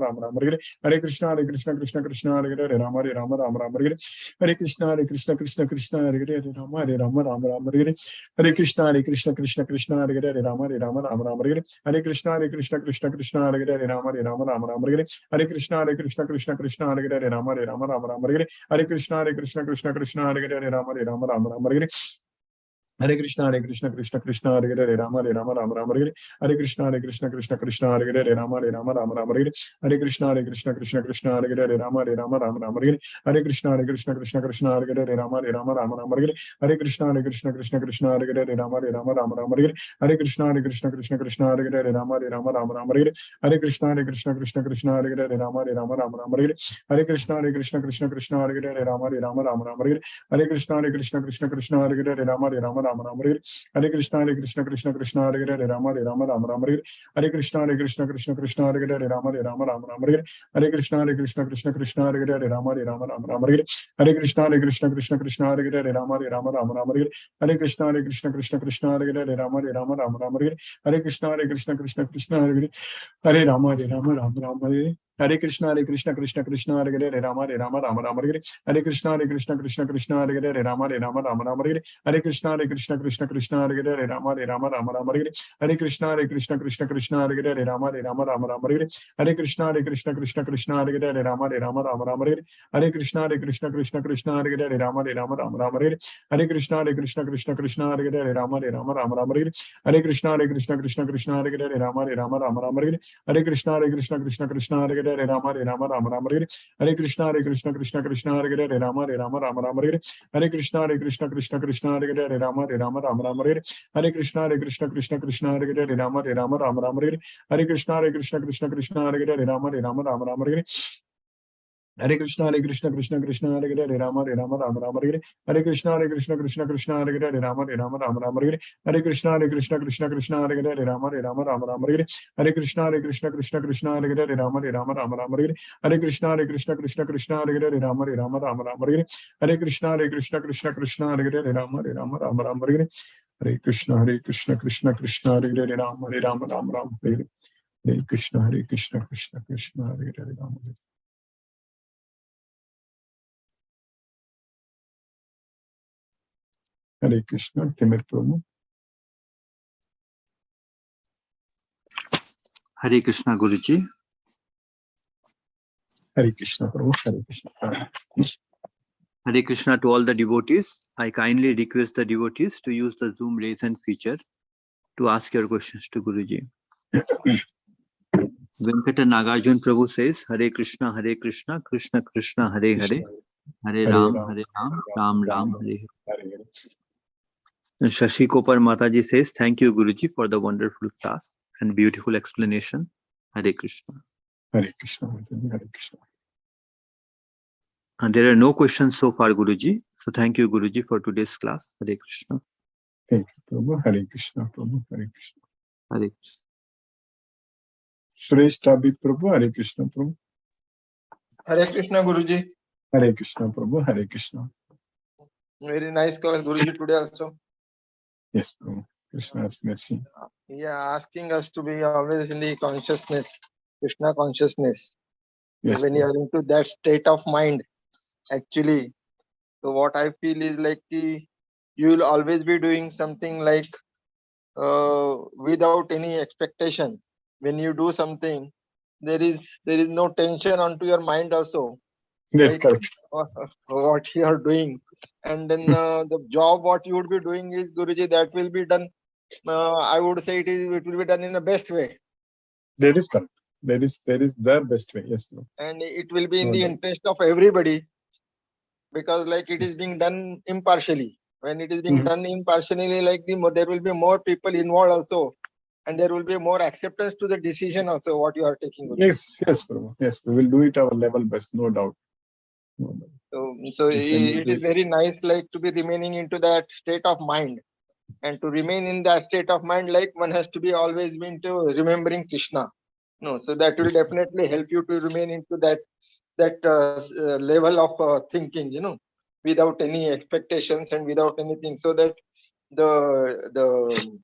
Rama Hare Krishna Krishna Hare Hare Rama Rama Hare Krishna Krishna Hare Hare Rama Rama Hare Krishna Krishna Hare Hare Rama Rama Hare Krishna Krishna Hare Hare Rama Rama Hare Krishna Krishna Hare Hare Rama Rama Hare Krishna Krishna Hare Hare Rama Rama Hare Krishna Krishna Hare Hare Rama Rama Hare Krishna Krishna Hare Hare Rama Rama Hare Krishna Krishna Hare Hare Rama Rama Hare Krishna Krishna Hare Hare Rama Rama Hare Krishna Krishna Hare Hare Rama Rama Hare Krishna Krishna Hare Hare Rama Rama Hare Krishna Krishna Hare Hare Rama Rama Hare Krishna Krishna Hare Hare Rama Rama Hare Krishna Krishna Hare Hare Rama Rama Hare Krishna Krishna Hare Hare Rama Rama Hare Krishna Krishna Hare Hare Rama Rama Hare Krishna Krishna Hare Hare Rama Rama Hare Krishna Krishna Hare Hare Rama Rama Hare Krishna Krishna Hare Hare Rama Rama Hare Krishna Krishna Hare Hare Rama Rama Hare Krishna Krishna Krishna Hare Hare Rama Rama Rama Hare Hare Krishna Krishna Krishna Hare Hare Rama Rama Rama Hare Hare Krishna Krishna Krishna Hare Hare Rama Rama Hare Hare Krishna Krishna Hare Hare Rama Rama Hare Hare Krishna Krishna Hare Hare Rama Rama Hare Hare Krishna Krishna Hare Hare Rama Rama Hare Hare Krishna Krishna Hare Hare Hare Rama Rama Hare Hare Krishna Krishna Hare Hare Rama Rama Hare Hare Krishna Krishna Hare Hare Rama Rama Hare Hare Krishna Krishna Hare Hare Rama Rama Hare Hare Krishna Krishna Hare Hare Rama Rama Hare Hare Krishna Krishna Hare Hare Rama Rama Hare Hare Krishna Krishna Hare Hare Rama Rama Hare Hare Krishna Krishna Hare Hare Rama Rama Hare Hare Krishna Krishna Hare Hare Rama Rama Hare Hare Krishna Krishna Hare Hare Rama Rama Hare Hare Krishna Krishna Hare Hare Rama Rama Hare Hare Krishna Krishna Hare Hare Rama Rama Hare Hare Krishna Krishna Hare Hare Rama Rama Hare Hare Krishna Krishna Hare Hare Rama Rama Hare Hare Krishna Krishna Hare Hare Rama Rama Hare Hare Krishna Krishna Hare Hare Rama Rama Hare Hare Krishna Krishna Hare Hare Rama Rama Hare Hare Krishna Krishna Hare Hare Rama Rama Hare Hare Krishna Krishna Hare Hare Rama Rama Hare Hare Krishna Krishna Hare Hare Rama Rama Hare Hare Krishna Krishna Hare Hare Rama Rama Hare Hare Krishna Krishna Hare Hare Rama Hare Krishna, Timir Prabhu. Hare Krishna Guruji. Hare Krishna Prabhu, Hare Krishna. Hare Krishna to all the devotees. I kindly request the devotees to use the Zoom raise hand feature to ask your questions to Guruji. Venkata Nagarjun Prabhu says, Hare Krishna, Krishna Krishna, Hare Hare, Hare Ram, Ram Ram, Hare Hare. And Shashi Kopar Mataji says, thank you Guruji for the wonderful class and beautiful explanation. Hare Krishna. Hare Krishna, Hare Krishna. And there are no questions so far, Guruji. So thank you, Guruji, for today's class. Hare Krishna. Thank you, Prabhu. Hare Krishna, Prabhu. Hare Krishna. Hare Krishna. Suresh Tabi Prabhu, Hare Krishna, Prabhu. Hare Krishna, Guruji. Hare Krishna, Prabhu. Hare Krishna. Very nice class, Guruji, today also. Yes, Prabhu. Krishna's mercy. Yeah, asking us to be always in the consciousness, Krishna consciousness. Yes, when Prabhu. you are into that state of mind, actually, so what I feel is like you will always be doing something like without any expectation. When you do something, there is no tension onto your mind also. That's like, correct. What you are doing, and then the job what you would be doing is, Guruji, that will be done. I would say it will be done in the best way. That is correct. That is the best way. Yes, Prabhu. And it will be in the interest of everybody, because like it is being done impartially. When it is being done impartially, like there will be more people involved also, and there will be more acceptance to the decision also what you are taking. Yes, Prabhu. Yes, we will do it our level best, no doubt. So it is very nice, like to be remaining into that state of mind, and to remain in that state of mind, like one has to be always been to remembering Krishna. So that will definitely help you to remain into that level of thinking, without any expectations and without anything, so that the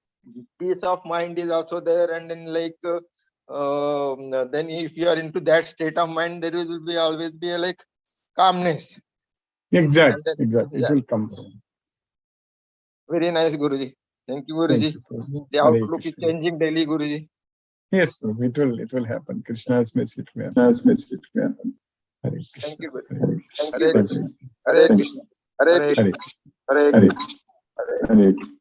peace of mind is also there. And then then if you are into that state of mind, there will be always be a calmness. Exactly. Yeah. It will come from. Very nice, Guruji. Thank you, Guruji. The outlook is changing daily, Guruji. Yes, Prabhu. It will happen. Krishna's mercy it will happen. Hare Krishna. Thank you, Hare Krishna. Hare Krishna. Hare Krishna. Hare Krishna. Hare Krishna. Hare Krishna.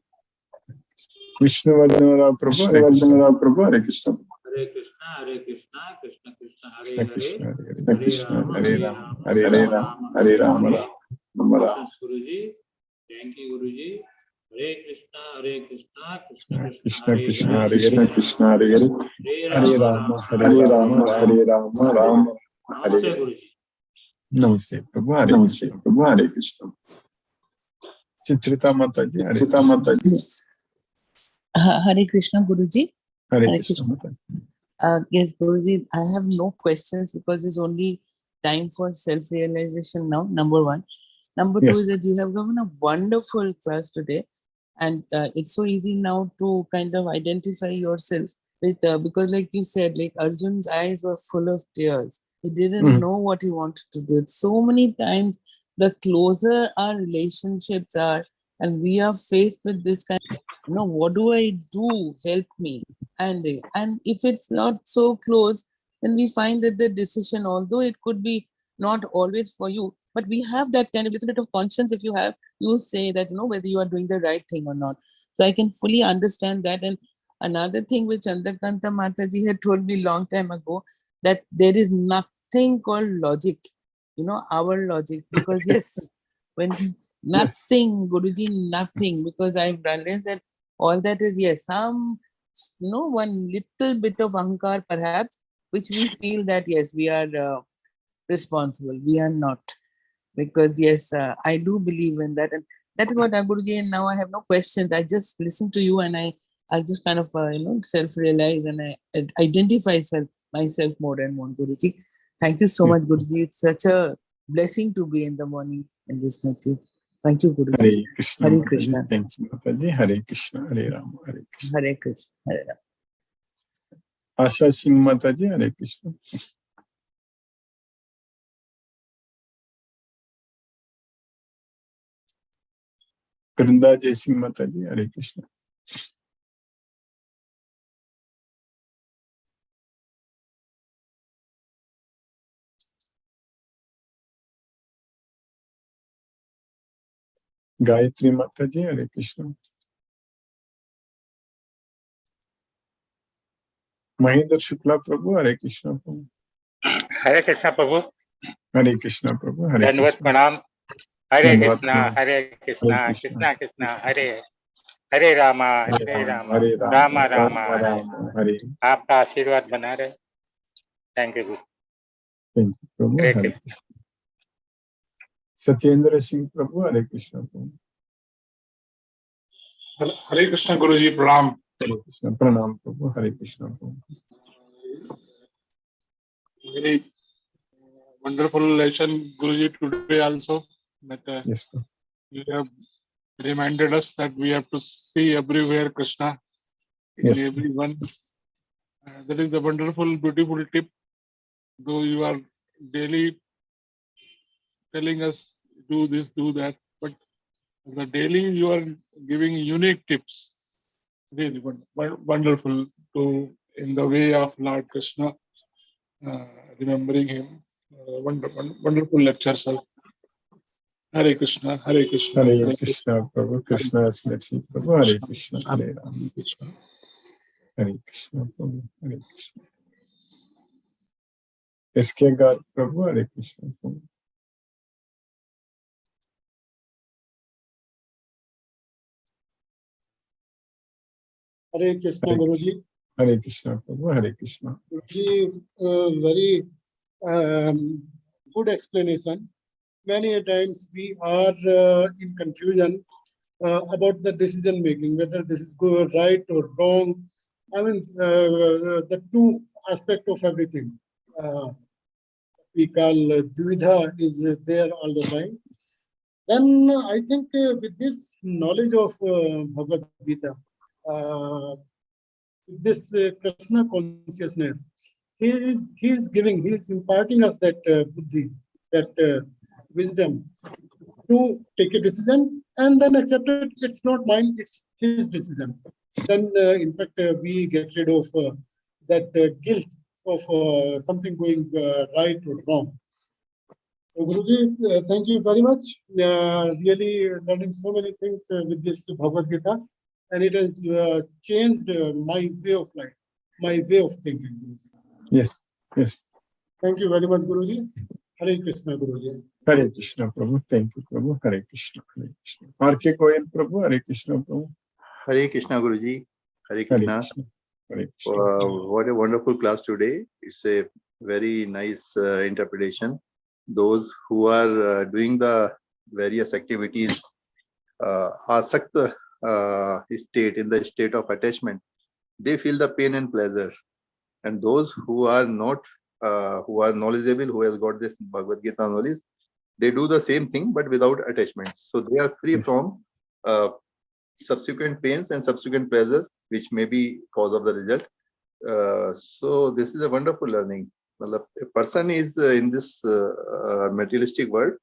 Vishnu Vardhana Prabhu. Hare Krishna. Hare Krishna, Hare Krishna, Krishna Krishna, Hare Hare Krishna. Hare, Hare Krishna. Hare Rama. Hare Hare Rama. Guruji, thank you, Guruji. Hare Krishna, Hare Krishna, Krishna Krishna Krishna, Krishna Hare Hare Hare, Krishna. Hare Rama. Hare Rama. Rama. Namaste, Guruji. Namaste Prabhu. Hare Krishna. Chitrita Mataji, Hare Mataji. Hare Krishna, Guruji. Hare Krishna Mataji. Yes, Guruji, I have no questions because it's only time for self-realization now, number one. Number two is that you have given a wonderful class today, and it's so easy now to kind of identify yourself with, because like you said, like Arjun's eyes were full of tears. He didn't know what he wanted to do. So many times, the closer our relationships are, and we are faced with this kind of, what do I do? Help me. And if it's not so close, then we find that the decision, although it could be not always for you, but we have that kind of little bit of conscience. If you have, you say that, whether you are doing the right thing or not. So I can fully understand that. And another thing which Chandrakanta Mataji had told me long time ago, that there is nothing called logic, our logic, because yes, when nothing, Guruji, nothing, because I've realized that all that is, yes, some, one little bit of ahankar perhaps, which we feel that, yes, we are responsible. We are not. Because, yes, I do believe in that. And that is what Guruji, and now I have no questions. I just listen to you and I just kind of, self-realize and I identify myself more and more, Guruji. Thank you so much, Guruji. It's such a blessing to be in the morning and listen with you. Thank you, Guruji. Hare Krishna. Hare Krishna. Thank you, Mataji. Hare Krishna. Hare Rama. Hare Krishna. Hare Krishna. Hare Rama. Asha Singh Mataji. Hare Krishna. Krinda Jai Singh Mataji. Hare Krishna. Gayatri Mataji. Hare Krishna. Mahendra Shukla Prabhu. Hare Krishna Prabhu. Hare Krishna Prabhu. Hare Krishna Prabhu. Hare Dandavat Krishna. Pranam. Hare Dandavat Krishna, Pranam. Hare Krishna, Hare Krishna Krishna. Krishna, Hare Rama, Hare Rama, Hare Rama Rama. Rama, Rama Hare. Rama. Hare. आपका आशीर्वाद बना रहे. Thank you. Thank you, Prabhu. Hare Hare Krishna. Krishna. Satyendra Singh Prabhu. Hare Krishna Prabhu. Hare Krishna Guruji, Pranam. Hare Krishna. Pranam Prabhu. Hare Krishna Prabhu. Very wonderful lesson, Guruji, today also. That Yes, Prabhu. you have reminded us that we have to see everywhere Krishna in Yes. everyone. That is the wonderful, beautiful tip. Though you are daily telling us do this, do that, but the daily you are giving unique tips. Really wonderful to in the way of Lord Krishna, remembering him. Wonderful lecture, sir. Hare Krishna, Hare Krishna. Hare Krishna Prabhu. Krishna is mercy Prabhu. Hare Krishna. Hare Rama. Hare Krishna Prabhu. Hare Krishna. S.K. Garg Prabhu. Hare Krishna Prabhu. Hare Krishna, Hare Guruji. Hare Krishna Prabhu. Hare Krishna. Guruji, very good explanation. Many times we are in confusion about the decision making, whether this is right or wrong. I mean, the two aspects of everything. We call Dvidha is there all the time. Then I think with this knowledge of Bhagavad Gita, this Krishna consciousness, he is imparting us that buddhi, that wisdom to take a decision and then accept it. It's not mine, it's his decision. Then, in fact, we get rid of that guilt of something going right or wrong. So, Guruji, thank you very much. Really learning so many things with this Bhagavad Gita, and it has changed my way of life, my way of thinking. Guruji. Yes, yes. Thank you very much, Guruji. Hare Krishna, Guruji. Hare Krishna Prabhu. Thank you, Prabhu. Hare Krishna. Hare Krishna. R.K. Goyal Prabhu. Hare Krishna Prabhu. Hare Krishna Guruji. Hare Hare Krishna. Krishna. Hare Krishna. What a wonderful class today. It's a very nice interpretation. Those who are doing the various activities asakta state, in the state of attachment, they feel the pain and pleasure. And those who are not, who are knowledgeable, who has got this Bhagavad Gita knowledge, they do the same thing but without attachment. So they are free from subsequent pains and subsequent pleasures, which may be cause of the result. So this is a wonderful learning. A person is in this materialistic world,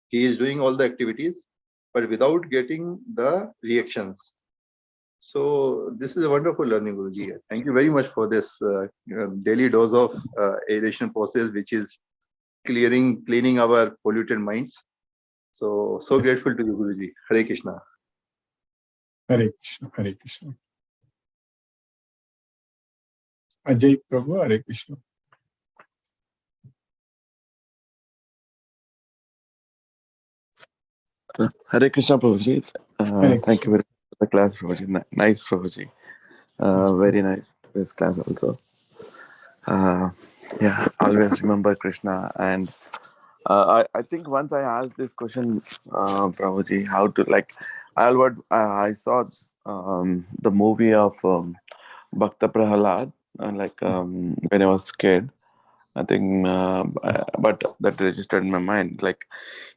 he is doing all the activities, but without getting the reactions. So this is a wonderful learning, Guruji. Thank you very much for this daily dose of aeration process, which is cleaning our polluted minds. So grateful to you, Guruji. Hare Krishna. Hare Krishna, Hare Krishna. Ajay Prabhu, Hare Krishna. Hare Krishna, Prabhuji. Thank you very much for the class, Prabhuji. Nice, Prabhuji. Very nice this class also. Yeah, always remember Krishna. And I think once I asked this question, Prabhuji, how to I saw the movie of Bhakta Prahalad, when I was kid. I think, but that registered in my mind. Like,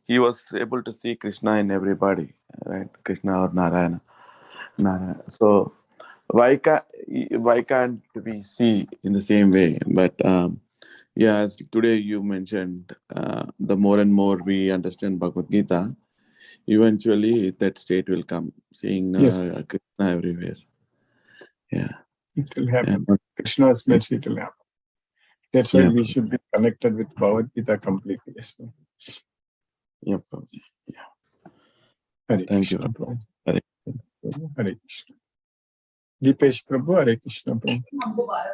he was able to see Krishna in everybody, right? Krishna or Narayana. So why can't we see in the same way? But yeah, as today you mentioned, the more and more we understand Bhagavad Gita, eventually that state will come, seeing Krishna everywhere. Yeah, it will happen. Yeah. Krishna's mercy, it will happen. That's why we should be connected with Bhagavad Gita completely. Yes, ma'am. Yeah, Prabhuji. Yeah. Hare Thank Krishna, you. Prabhu. Hare. Hare Krishna. Deepesh Prabhu, Hare Krishna, Prabhu.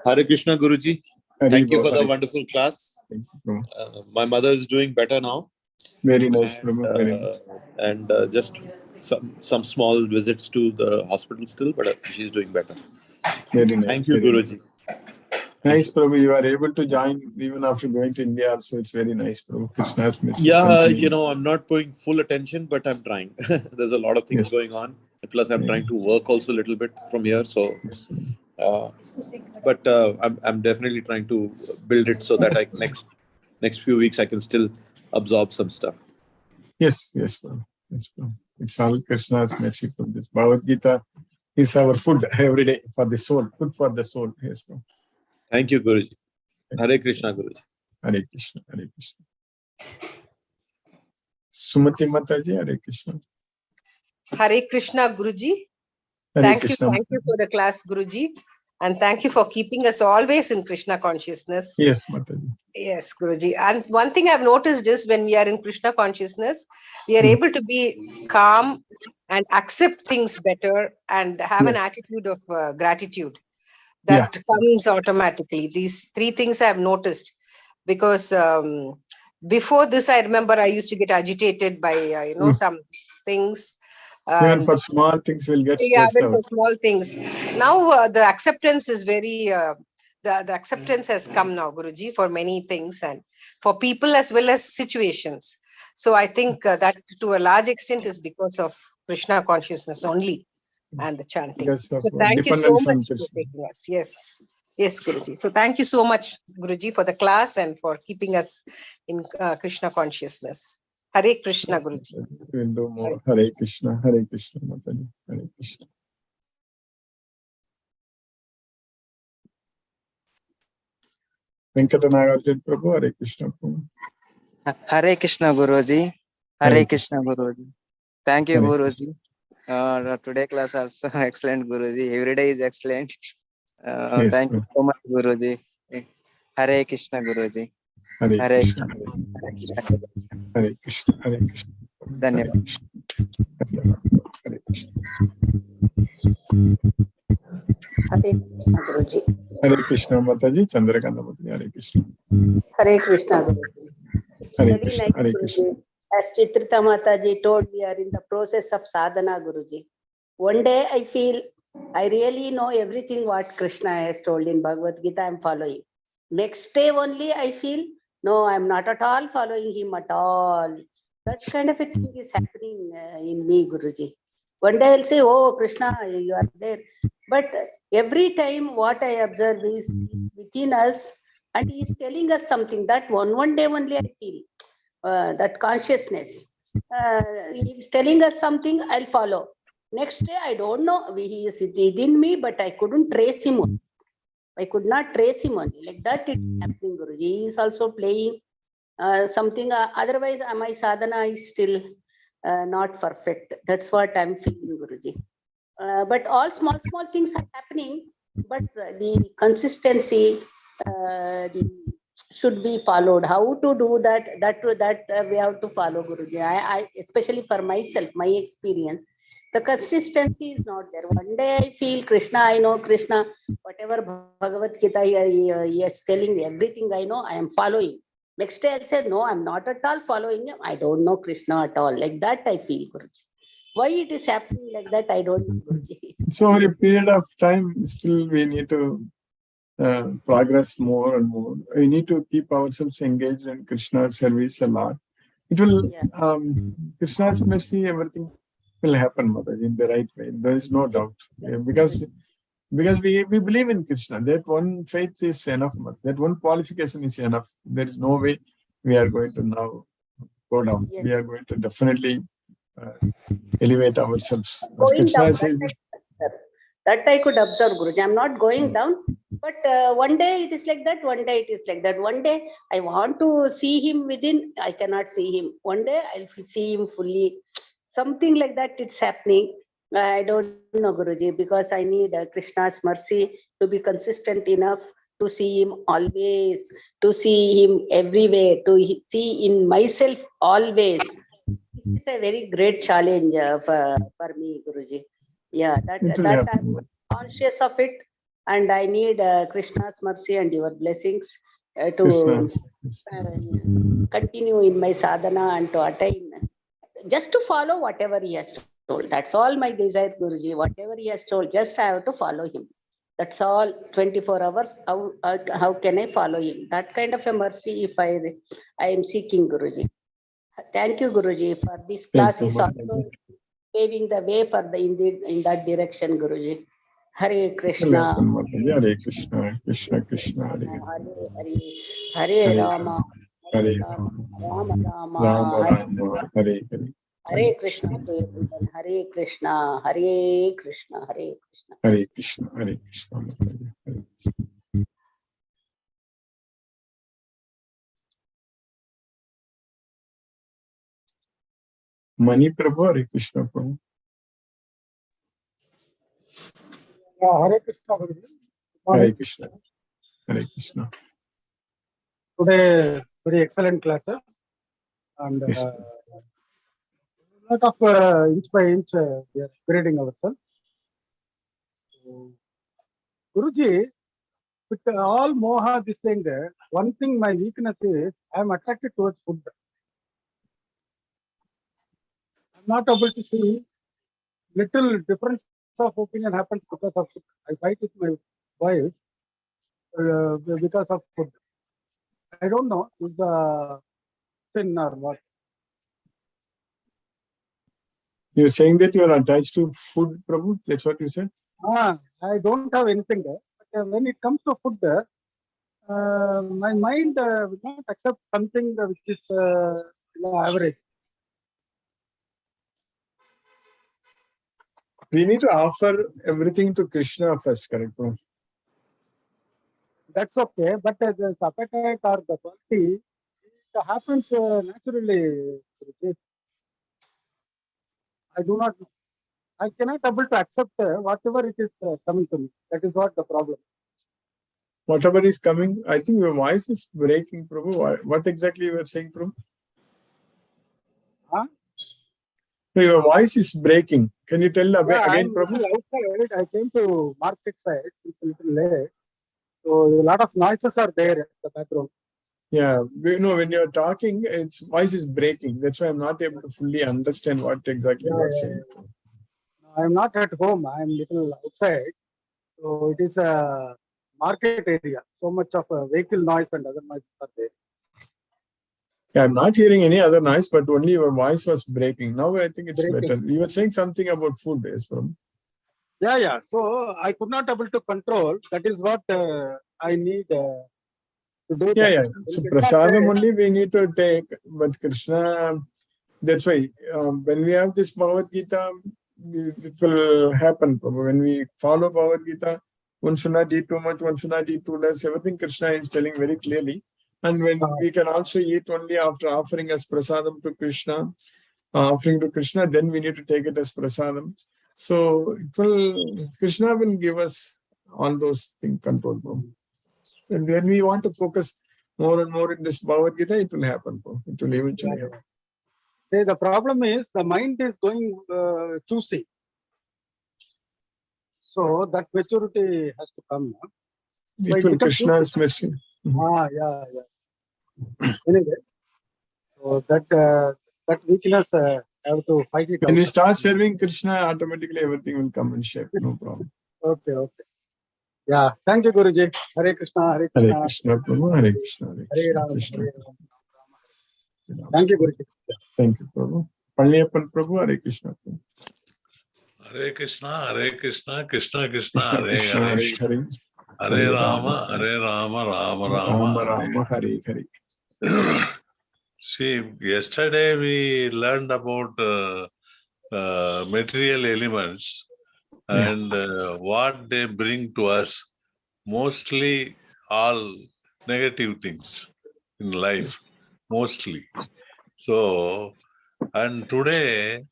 Hare Krishna, Guruji. Hare Thank you for Hare the wonderful class. Thank you, Prabhu. My mother is doing better now. Very nice, Prabhu. Very nice. And just some small visits to the hospital still, but she's doing better. Very nice. Thank you, very Guruji. Nice, Prabhu. You are able to join even after going to India also. It's very nice, Prabhu. Krishna's mercy. Yeah, I'm not paying full attention, but I'm trying. There's a lot of things going on. Plus, I'm trying to work also a little bit from here. So, but I'm definitely trying to build it so that next few weeks I can still absorb some stuff. Yes, Prabhu. Yes, Prabhu. It's all Krishna's mercy for this. Bhagavad Gita is our food every day for the soul. Food for the soul. Yes, Prabhu. Thank you, Guruji. Hare Krishna, Guruji. Hare Krishna, Hare Krishna. Sumati Mataji, Hare Krishna. Hare Krishna, Guruji. Hare Thank Krishna. you for the class, Guruji. And thank you for keeping us always in Krishna consciousness. Yes, Mataji. Yes, Guruji. And one thing I've noticed is when we are in Krishna consciousness, we are able to be calm and accept things better and have an attitude of gratitude that comes automatically. These three things I've noticed because before this, I remember I used to get agitated by, some things. Even for small things, we'll get stressed even out. for small things. Now the acceptance is very, the acceptance has come now, Guruji, for many things and for people as well as situations. So I think that to a large extent is because of Krishna consciousness only and the chanting. So thank you so much for taking us. Yes, Guruji. So thank you so much, Guruji, for the class and for keeping us in Krishna consciousness. Hare Krishna, Guruji. We'll do more. Hare Krishna, Mataji. Hare Krishna. Venkatanagarjan Prabhu, Hare Krishna, Prabhu. Hare Krishna, Guruji. Hare Krishna, Guruji. Thank you, Guruji. Today class also excellent, Guruji. Every day is excellent. Thank you so much, Guruji. Hare Krishna, Guruji. Hare Krishna. Hare Krishna. Hare Krishna. Dhanyavad. Hare Krishna. Hare Krishna, Guruji. Hare Krishna, Mataji. Chandrakanta Mataji. Hare Krishna. Hare Krishna, Guruji. It's Hare very Krishna. nice, Hare Krishna. Guruji. As Chitrita Mataji told, we are in the process of sadhana, Guruji. One day I feel I really know everything what Krishna has told in Bhagavad Gita. I'm following. Next day only I feel, no, I'm not at all following him at all. That kind of a thing is happening in me, Guruji. One day I'll say, oh, Krishna, you are there. But every time what I observe is it's within us and he's telling us something. That one day only I feel that consciousness. He's telling us something, I'll follow. Next day, I don't know. He is within me, but I couldn't trace him on. I could not trace him only. Like that it's happening, Guruji. He is also playing something. Otherwise, my sadhana is still not perfect. That's what I'm feeling, Guruji. But all small things are happening, but the consistency should be followed. How to do that? We have to follow, Guruji. I especially for myself, my experience, the consistency is not there. One day I feel Krishna, I know Krishna, whatever Bhagavad Gita he is telling, everything I know, I am following. Next day I'll say, no, I'm not at all following him. I don't know Krishna at all. Like that I feel, Guruji. Why it is happening like that, I don't know, Guruji. So over a period of time, still we need to progress more and more. We need to keep ourselves engaged in Krishna's service a lot. It will, Krishna's mercy, everything will happen, Mataji, in the right way. There is no doubt. Because we believe in Krishna. That one faith is enough. That one qualification is enough. There is no way we are going to now go down. Yes. We are going to definitely elevate ourselves. As Going Krishna down, says, that I could observe, Guruji. I'm not going down, but one day it is like that, one day it is like that. One day I want to see him within, I cannot see him. One day I'll see him fully. Something like that, it's happening. I don't know, Guruji, because I need Krishna's mercy to be consistent enough to see him always, to see him everywhere, to see in myself always. This is a very great challenge for me, Guruji. Yeah, that I'm conscious of it, and I need Krishna's mercy and your blessings to continue in my sadhana and to attain, just to follow whatever he has told. That's all my desire, Guruji. Whatever he has told, just I have to follow him. That's all. 24 hours. How can I follow him? That kind of a mercy, if I am seeking, Guruji. Thank you, Guruji, for this class is also paving the way for in that direction, Guruji. Hare Krishna. Hare Krishna, Krishna Krishna, Hare Hare Hare Rama. Hare Rama Rama. Rama Rama, Hare Hare. Hare Krishna to everyone. Hare Krishna. Hare Krishna. Hare Krishna. Hare Krishna, Hare Krishna. Hare. Mani Prabhu, Hare Krishna Prabhu. Hare Krishna, Guruji. Hare Krishna. Hare Krishna. Today, very excellent classes. And Yes. a lot of inch by inch, we are upgrading ourselves. So, Guruji, with all moha, this thing, one thing my weakness is I am attracted towards food. I'm not able to see little difference of opinion happens because of food. I fight with my wife because of food. I don't know is the sin or what. You're saying that you are attached to food, Prabhu? That's what you said? I don't have anything there. But when it comes to food, my mind will not accept something which is average. We need to offer everything to Krishna first, correct, Prabhu? That's okay, but the appetite or the quality, it happens naturally. I do not know. I cannot able to accept whatever it is coming to me. That is what the problem. Whatever is coming, I think your voice is breaking, Prabhu. What exactly you were saying, Prabhu? Huh? No, your voice is breaking. Can you tell again, Prabhu? Outside, I came to market side. It's a little late. So a lot of noises are there at the background. Yeah, when you're talking, its voice is breaking. That's why I'm not able to fully understand what exactly you are saying. I'm not at home. I'm little outside. So it is a market area. So much of vehicle noise and other noises are there. I'm not hearing any other noise, but only your voice was breaking. Now I think it's Breaking. better. You were saying something about food, yes, Prabhu. Yeah. So I could not able to control. That is what I need to do. Yeah, That. yeah. So prasadam only we need to take, but Krishna, that's why when we have this Bhagavad Gita, it will happen, Prabhu. When we follow Bhagavad Gita, one should not eat too much, one should not eat too less. Everything Krishna is telling very clearly. And when we can also eat only after offering as prasadam to Krishna, then we need to take it as prasadam. So Krishna will give us all those things controlled. And when we want to focus more and more in this Bhagavad Gita, it will happen. It will eventually happen. See, the problem is the mind is going choosy. So that maturity has to come. So It will Krishna's mercy. Yeah. Anyway, so that weakness have to fight it When out. we start serving Krishna, automatically everything will come in shape. No problem. Okay. Yeah. Thank you, Guruji. Hare Krishna, Hare Krishna. Hare Krishna, Prabhu. Hare Krishna, Hare Hare Krishna. Ram, Krishna. Hare Ram. Thank you, Guruji. Thank you, Prabhu. Palniappan Prabhu, Hare Krishna. Hare Krishna, Hare Krishna, Krishna Krishna, Krishna Hare Krishna, Hare, Hare Hare. Hare Rama, Hare Rama, Rama Rama Rama, Rama, Hare Hare. See, yesterday we learned about material elements and what they bring to us. Mostly all negative things in life, mostly. So, and today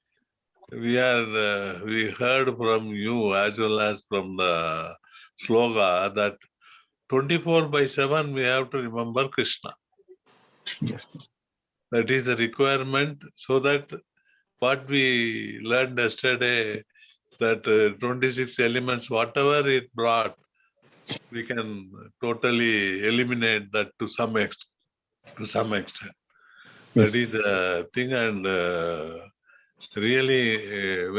we heard from you as well as from the sloga that 24/7 we have to remember Krishna. Yes. That is the requirement, so that what we learned yesterday, that 26 elements, whatever it brought, we can totally eliminate that to some extent. Yes. That is the thing, and really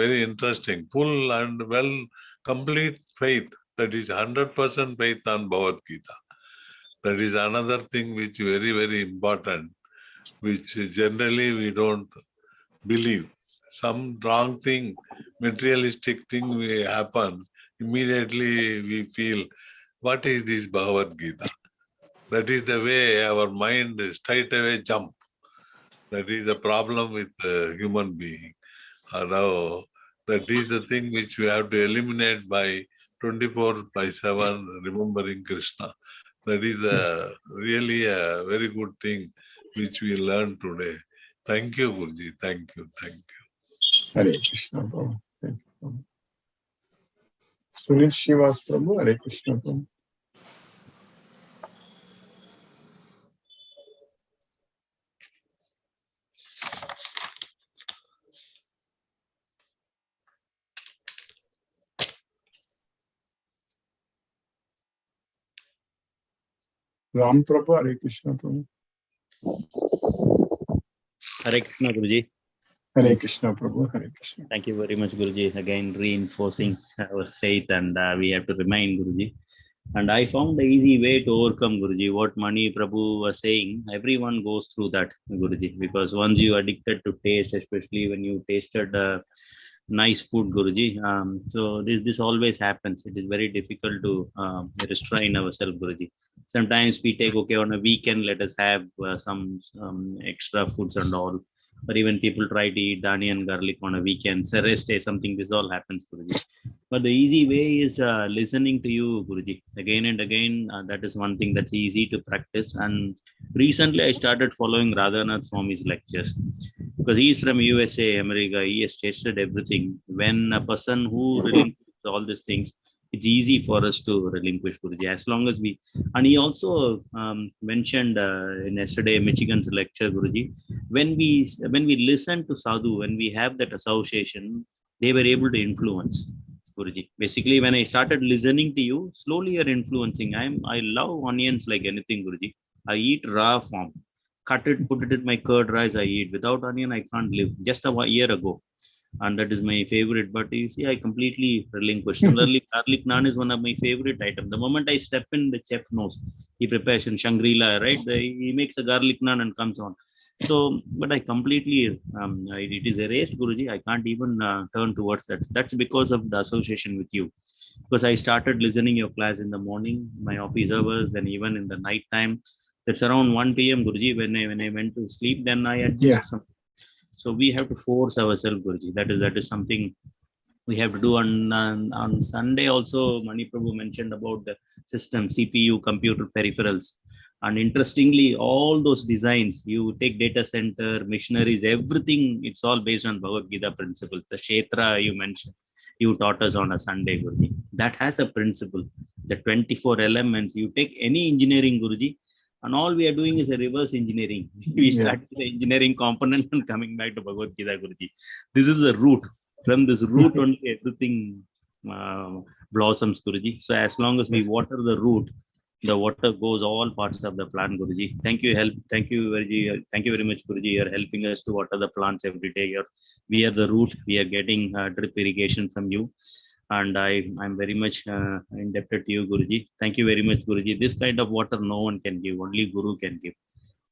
very interesting. Full and complete faith. That is 100% faith on Bhagavad Gita. That is another thing which very, very important, which generally we don't believe. Some wrong thing, materialistic thing will happen. Immediately we feel, what is this Bhagavad Gita? That is the way our mind straight away jump. That is the problem with human being. Now, that is the thing which we have to eliminate by 24/7 remembering Krishna. That is really a very good thing which we learned today. Thank you, Guruji. Thank you. Hare Krishna, Prabhu. Thank you, Prabhu. Sunil Srivas Prabhu, Hare Krishna, Prabhu. Ram Prabhu, Hare Krishna, Prabhu. Hare Krishna, Guruji. Hare Krishna, Prabhu. Hare Krishna. Thank you very much, Guruji. Again, reinforcing our faith, and we have to remind Guruji. And I found the easy way to overcome, Guruji. What Mani Prabhu was saying, everyone goes through that, Guruji. Because once you are addicted to taste, especially when you tasted nice food, Guruji. So this always happens. It is very difficult to restrain ourselves, Guruji. Sometimes we take, okay, on a weekend, let us have some extra foods and all. Or even people try to eat dhani and garlic on a weekend, so rest day, something, this all happens, Guruji. But the easy way is listening to you, Guruji, again and again. That is one thing that's easy to practice. And recently I started following Radhanath Swami's lectures, because he is from USA, America. He has tasted everything. When a person who relinquishes all these things, it's easy for us to relinquish, Guruji, as long as we. And he also mentioned in yesterday Michigan's lecture, Guruji, when we listen to sadhu, when we have that association, they were able to influence, Guruji. Basically, when I started listening to you, slowly you're influencing. I love onions like anything, Guruji. I eat raw form. Cut it, put it in my curd rice, I eat. Without onion, I can't live. Just a year ago. And that is my favorite. But you see, I completely relinquished. Similarly, garlic naan is one of my favorite items. The moment I step in, the chef knows. He prepares in Shangri-La, right? He makes a garlic naan and comes on. So, but I completely, it is erased, Guruji. I can't even turn towards that. That's because of the association with you. Because I started listening your class in the morning, my office hours, then even in the night time. That's around 1 p.m. Guruji. When I went to sleep, then I adjust some. So we have to force ourselves, Guruji. That is something we have to do on Sunday. Also, Mani Prabhu mentioned about the system, CPU, computer peripherals. And interestingly, all those designs, you take data center, missionaries, everything, it's all based on Bhagavad Gita principles. The Kshetra you mentioned, you taught us on a Sunday, Guruji. That has a principle. The 24 elements, you take any engineering, Guruji, and all we are doing is a reverse engineering. We start with the engineering component and coming back to Bhagavad Gita, Guruji. This is a root. From this root only everything blossoms, Guruji. So as long as we water the root, the water goes all parts of the plant, Guruji. Thank you, thank you very much, Guruji. You're helping us to water the plants every day. We are the root. We are getting drip irrigation from you, and I'm very much indebted to you, Guruji. Thank you very much, Guruji. This kind of water no one can give. Only Guru can give.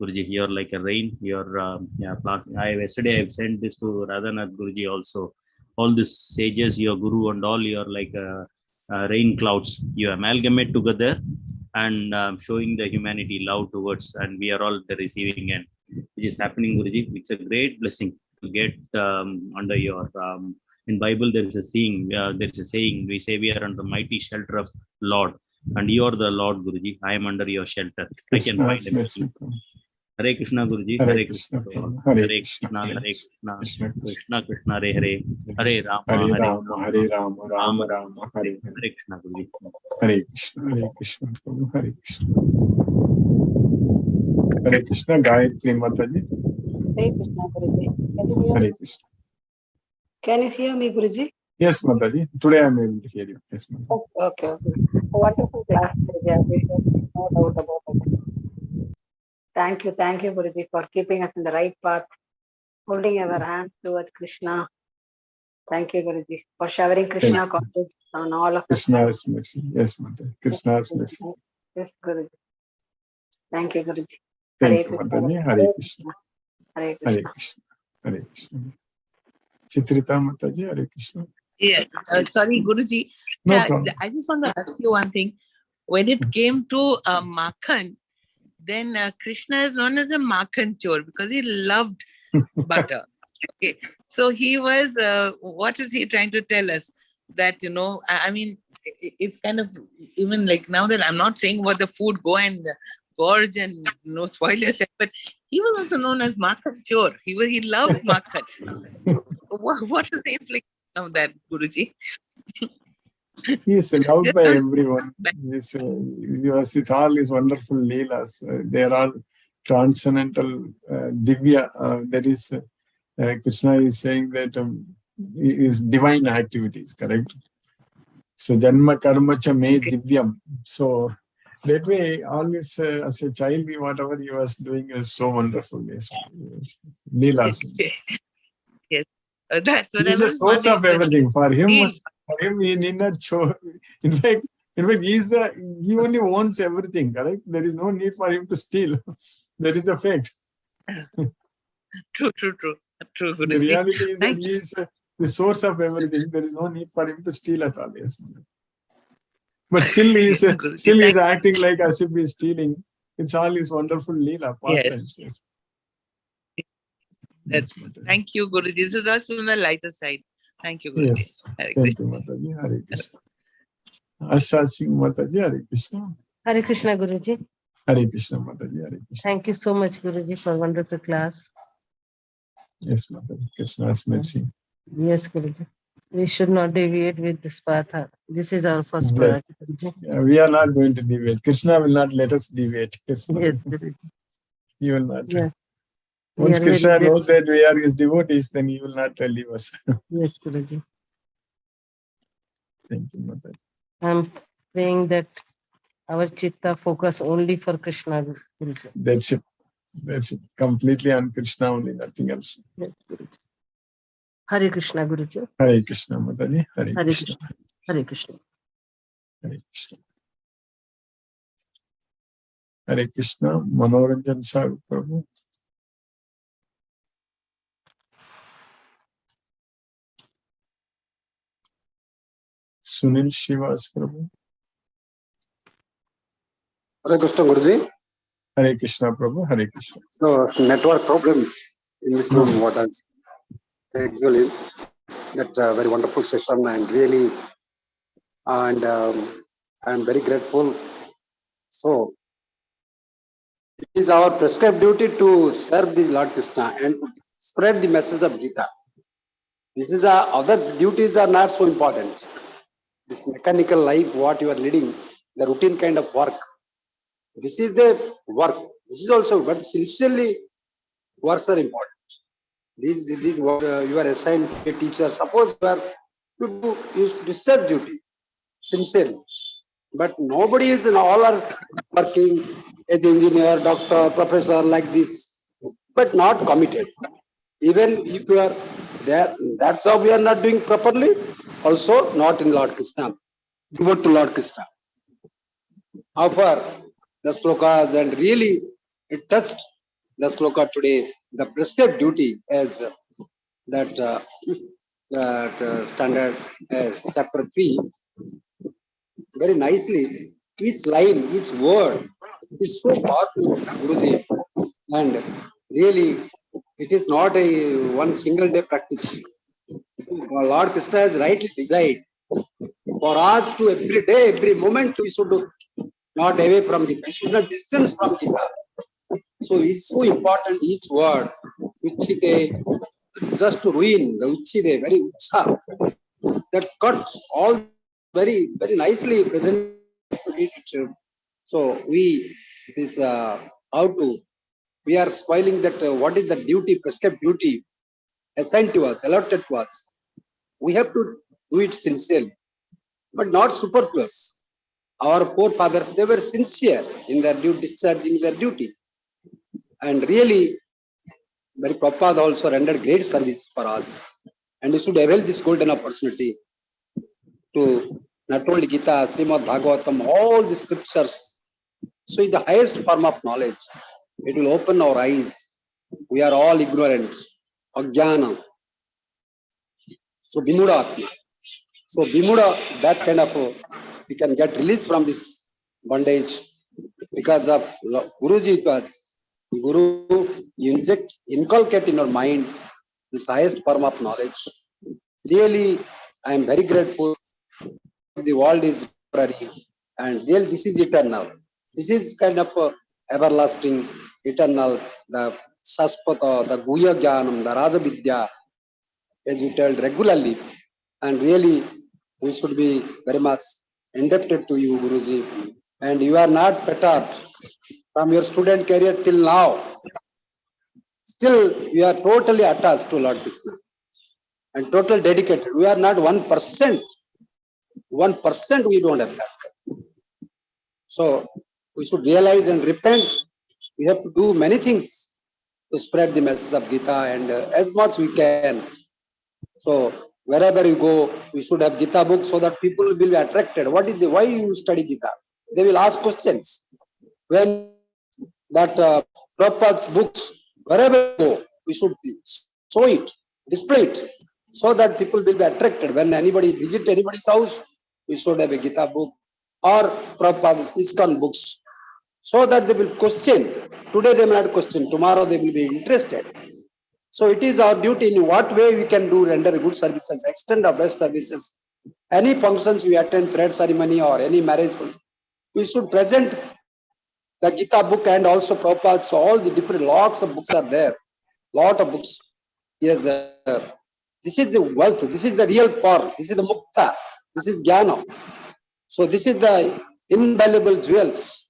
Guruji, you're like a rain. You're yesterday I've sent this to Radhanath Guruji also. All these sages, your Guru and all, you're like rain clouds. You amalgamate together and showing the humanity love towards, and we are all the receiving end, which is happening, Guruji. It's a great blessing to get under your. In Bible, there is a saying. We say we are under the mighty shelter of Lord, and you are the Lord, Guruji. I am under your shelter. I can find everything. Hare Krishna, Guruji. Hare Krishna. Hare Krishna. Hare Krishna. Krishna Krishna Hare Hare. Hare Rama. Hare Rama, Rama Rama, Hare Hare. Hare Krishna, Guruji. Hare Krishna, Hare Krishna, Hare Krishna. Hare Krishna, Gayatri Mataji. Hare Krishna, Guruji. Can you hear Hare me? Krishna. Can you hear me, Guruji? Yes, Mataji. Today I am able to hear you. Yes, Mataji. Okay. Wonderful class, Guruji. I wish there is no doubt about it. Thank you, Guruji, for keeping us in the right path, holding our hands towards Krishna. Thank you, Guruji, for showering Krishna consciousness on all of us. Krishna's mercy. Yes, Mataji. Krishna's mercy. Yes, Guruji. Thank you, Guruji. Thank you, Mataji. Hare Krishna. Hare Hare Krishna. Krishna. Hare Krishna. Chitrita Mataji, Hare Krishna. Yeah, sorry, Guruji. No Yeah, problem. I just want to ask you one thing. When it came to Makhan, then Krishna is known as a Makhan Chor because he loved butter. Okay, so he was. What is he trying to tell us? That I mean, it's kind of even like now that I'm not saying what the food go and gorge and spoil yourself, but he was also known as Makhan Chor. He loved Makhan. What is the implication of that, Guruji? He is loved by everyone. It's all his wonderful leelas. They are all transcendental, divya. That is, Krishna is saying that is divine activities, correct? So, janma karma cha me divyam. So, that way, always as a child, whatever he was doing is so wonderful. Yes. Leelas. Yes. That's what He's I the was source of everything. For him, he need not show. In fact, he only wants everything, correct? There is no need for him to steal. That is the fact. True, Guruji. The reality is that he is the source of everything. There is no need for him to steal at all. Yes. But still he is acting like as if he is stealing. It's all his wonderful leela, pastimes. Yes. Thank you, Guruji. This is also on the lighter side. Thank you, Guruji. Yes. Thank you, Mataji. Hare Krishna. Asha Singh Mataji, Hare Krishna. Hare Krishna, Guruji. Hare Krishna, Mataji. Hare Krishna. Thank you so much, Guruji, for wonderful class. Yes, Mataji. Krishna's mercy. Yes, Guruji. We should not deviate with this path. This is our first priority, Guruji. Yeah, we are not going to deviate. Krishna will not let us deviate. Yes, Guruji. He will not. Yes. Once Krishna knows that we are his devotees, then he will not leave us. Yes, Guruji. Thank you, Mataji. I'm praying that our chitta focus only for Krishna, Guruji. That's it. That's it. Completely on Krishna only, nothing else. Yes, Guruji. Hare Krishna, Guruji. Hare Krishna, Mataji. Hare Krishna. Hare Krishna. Hare Krishna. Hare Krishna. Manoranjan Sahu Prabhu. Sunil Shivas Prabhu. Hare Krishna Guruji. Hare Krishna Prabhu. Hare Krishna. So network problem in this room. What else? Actually, that very wonderful session and really, and I am very grateful. So it is our prescribed duty to serve the Lord Krishna and to spread the message of Gita. This is other duties are not so important. This mechanical life, what you are leading, the routine kind of work. This is the work. This is also, but sincerely, works are important. This what you are assigned to a teacher. Suppose you are to do discharge duty, sincerely. But nobody is, all are working as engineer, doctor, professor like this, but not committed. Even if you are there, that's how we are not doing properly. Also, not in Lord Krishna. Devote to Lord Krishna. How far the slokas and really it touched the sloka today. The prescribed duty as that standard chapter 3 very nicely. Each line, each word is so powerful, Guruji, and really it is not a one single day practice. So Lord Krishna has rightly designed for us to every day, every moment we should not away from Gita, we should not distance from Gita. So it's so important each word. Uchite, just to ruin the Uchite, very Ucha, that cuts all very, very nicely presented. So we, this how to, we are spoiling that what is the duty, prescribed duty assigned to us, allotted to us. We have to do it sincerely, but not superfluous. Our forefathers, they were sincere in their duty, discharging their duty. And really, very Prabhupada also rendered great service for us. And we should avail this golden opportunity to not only Gita, Srimad Bhagavatam, all the scriptures. So it's the highest form of knowledge. It will open our eyes. We are all ignorant. Ajnana. So Bimuda Atma. So Bimuda, that kind of, we can get released from this bondage because of Guruji. It was Guru, you inculcate in your mind this highest form of knowledge. Really, I am very grateful. The world is temporary and really this is eternal. This is kind of everlasting, eternal, the Saspata, the Guya Jnanam, the Raja Vidya, as we tell regularly. And really, we should be very much indebted to you, Guruji. And you are not petard from your student career till now. Still, you are totally attached to Lord Krishna and totally dedicated. We are not 1%. 1% we don't have that. So we should realize and repent. We have to do many things to spread the message of Gita and as much we can. So wherever you go, we should have Gita books so that people will be attracted. What is the, why you study Gita? They will ask questions. When that Prabhupada's books, wherever you go, we should show it, display it, so that people will be attracted. When anybody visit anybody's house, we should have a Gita book or Prabhupada's ISKCON books, so that they will question. Today they may not question, tomorrow they will be interested. So it is our duty in what way we can do, render good services, extend our best services. Any functions we attend, thread ceremony or any marriage, we should present the Gita book and also Prabhupada. So all the different lots of books are there. Lot of books. Yes, this is the wealth. This is the real power. This is the mukta. This is jnana. So this is the invaluable jewels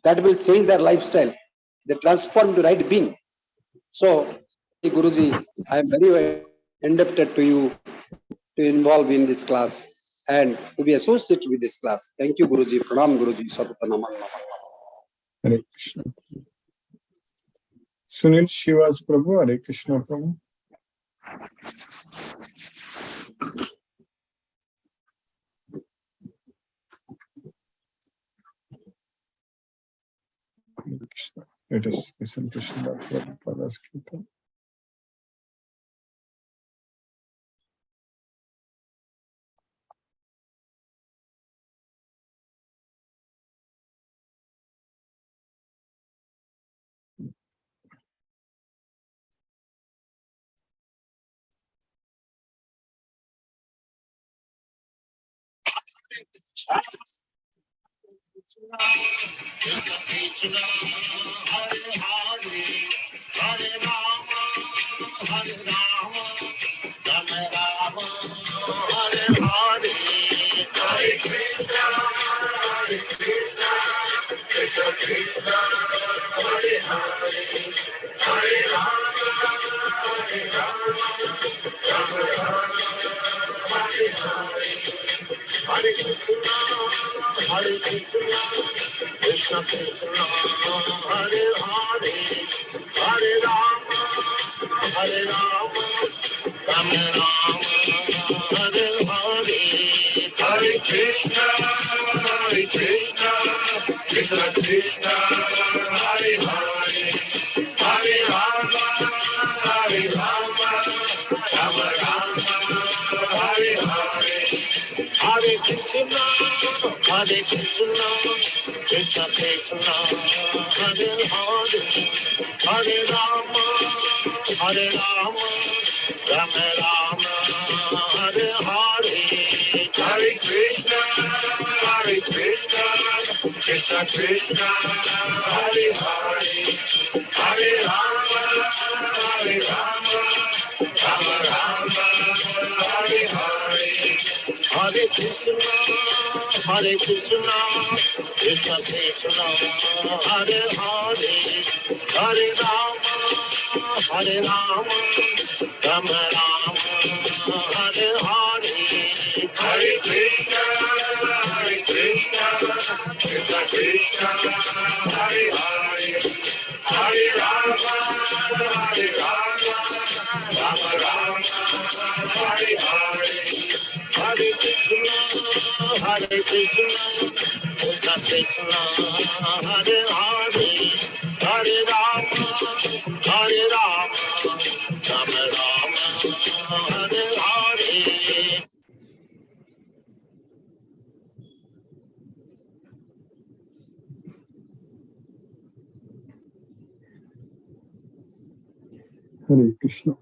that will change their lifestyle. They transform to right being. So, Guruji, I am very indebted to you to involve in this class and to be associated with this class. Thank you, Guruji. Pranam, Guruji. Satatanaman. Hare Krishna. Sunil Shivas Prabhu, Hare Krishna Prabhu. Hare Krishna. Let us listen to Srila Prabhupada's Gita. Hare Krishna.